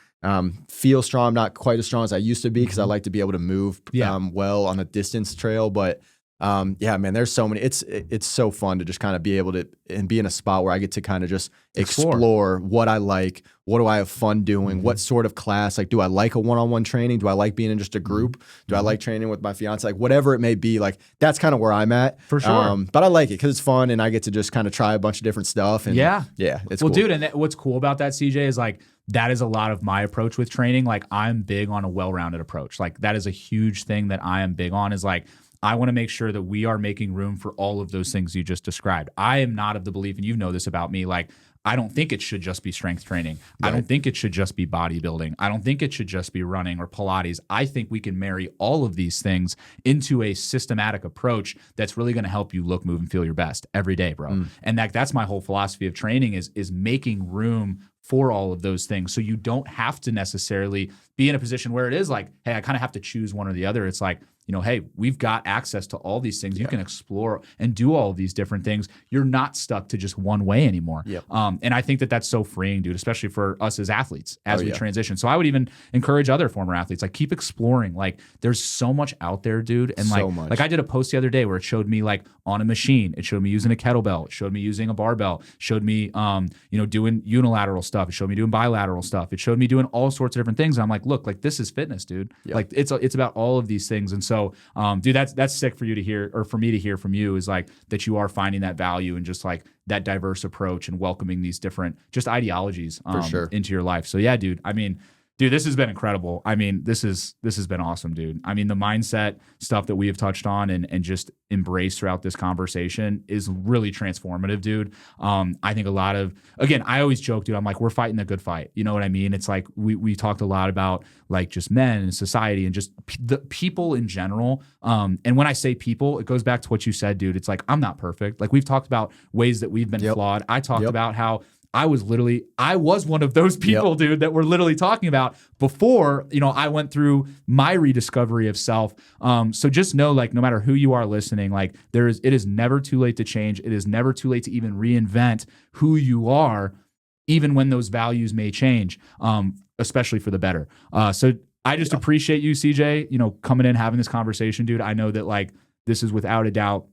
feel strong. I'm not quite as strong as I used to be because I like to be able to move well on a distance trail, but yeah, man, there's so many. It's so fun to just kind of be able to and be in a spot where I get to kind of just explore what I like. What do I have fun doing? What sort of class? Like, do I like a one-on-one training? Do I like being in just a group? Do I like training with my fiance? Like, whatever it may be, like that's kind of where I'm at. For sure. But I like it because it's fun and I get to just kind of try a bunch of different stuff. And it's cool. Dude, and what's cool about that, CJ, is like, that is a lot of my approach with training. Like, I'm big on a well-rounded approach. Like, that is a huge thing that I am big on, is like, I want to make sure that we are making room for all of those things you just described. I am not of the belief, and you know this about me, like, I don't think it should just be strength training. Right. I don't think it should just be bodybuilding. I don't think it should just be running or Pilates. I think we can marry all of these things into a systematic approach that's really going to help you look, move, and feel your best every day, bro. And that's my whole philosophy of training is making room for all of those things. So you don't have to necessarily be in a position where it is like, hey, I kind of have to choose one or the other. It's like, hey, we've got access to all these things. You can explore and do all of these different things. You're not stuck to just one way anymore. Yep. And I think that that's so freeing, dude, especially for us as athletes as we transition. So I would even encourage other former athletes, like keep exploring. Like there's so much out there, dude. And like I did a post the other day where it showed me like on a machine, it showed me using a kettlebell, it showed me using a barbell, showed me, doing unilateral stuff. It showed me doing bilateral stuff. It showed me doing all sorts of different things. And I'm like, look, like this is fitness, dude. Yep. Like it's about all of these things. And so, dude, that's sick for you to hear, or for me to hear from you, is like that you are finding that value and just like that diverse approach and welcoming these different just ideologies into your life. So yeah, dude, I mean, dude, this has been incredible. I mean, this has been awesome, dude. I mean, the mindset stuff that we have touched on and just embraced throughout this conversation is really transformative, dude. I think a lot of, again, I always joke, dude, I'm like, we're fighting the good fight. You know what I mean? It's like we talked a lot about like just men and society and just the people in general. And when I say people, it goes back to what you said, dude. It's like, I'm not perfect. Like we've talked about ways that we've been flawed. I talked about how I was one of those people, dude, that we're literally talking about before, I went through my rediscovery of self. So just know, like, no matter who you are listening, like it is never too late to change. It is never too late to even reinvent who you are, even when those values may change, especially for the better. So I just appreciate you, CJ, coming in, having this conversation, dude. I know that like, this is without a doubt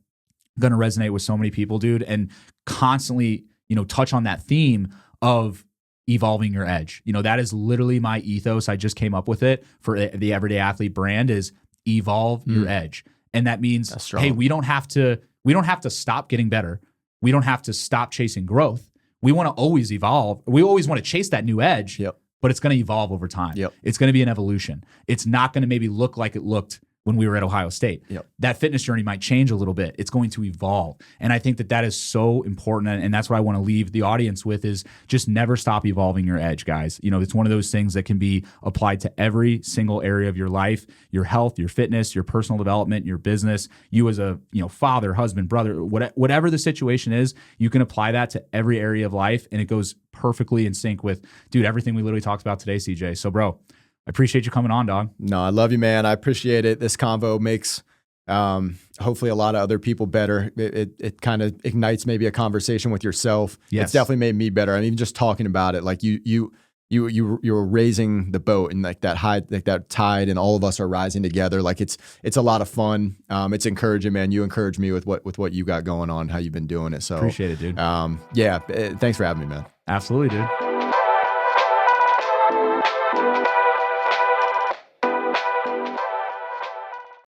going to resonate with so many people, dude, and constantly, touch on that theme of evolving your edge. That is literally my ethos. I just came up with it for the Everyday Athlete brand, is evolve your edge. And that means, hey, we don't have to stop getting better. We don't have to stop chasing growth. We want to always evolve. We always want to chase that new edge, but it's going to evolve over time. It's going to be an evolution. It's not going to maybe look like it looked when we were at Ohio State. That fitness journey might change a little bit. It's going to evolve. And I think that is so important. And that's what I want to leave the audience with, is just never stop evolving your edge, guys. It's one of those things that can be applied to every single area of your life, your health, your fitness, your personal development, your business, you as a father, husband, brother, whatever the situation is, you can apply that to every area of life. And it goes perfectly in sync with, dude, everything we literally talked about today, CJ. So bro, I appreciate you coming on, dog. No, I love you, man. I appreciate it. This convo makes hopefully a lot of other people better. It kind of ignites maybe a conversation with yourself. Yes. It's definitely made me better. I mean, even just talking about it, like you were raising the boat, and like that tide, and all of us are rising together. Like it's a lot of fun. It's encouraging, man. You encourage me with what you got going on, how you've been doing it. So appreciate it, dude. Thanks for having me, man. Absolutely, dude.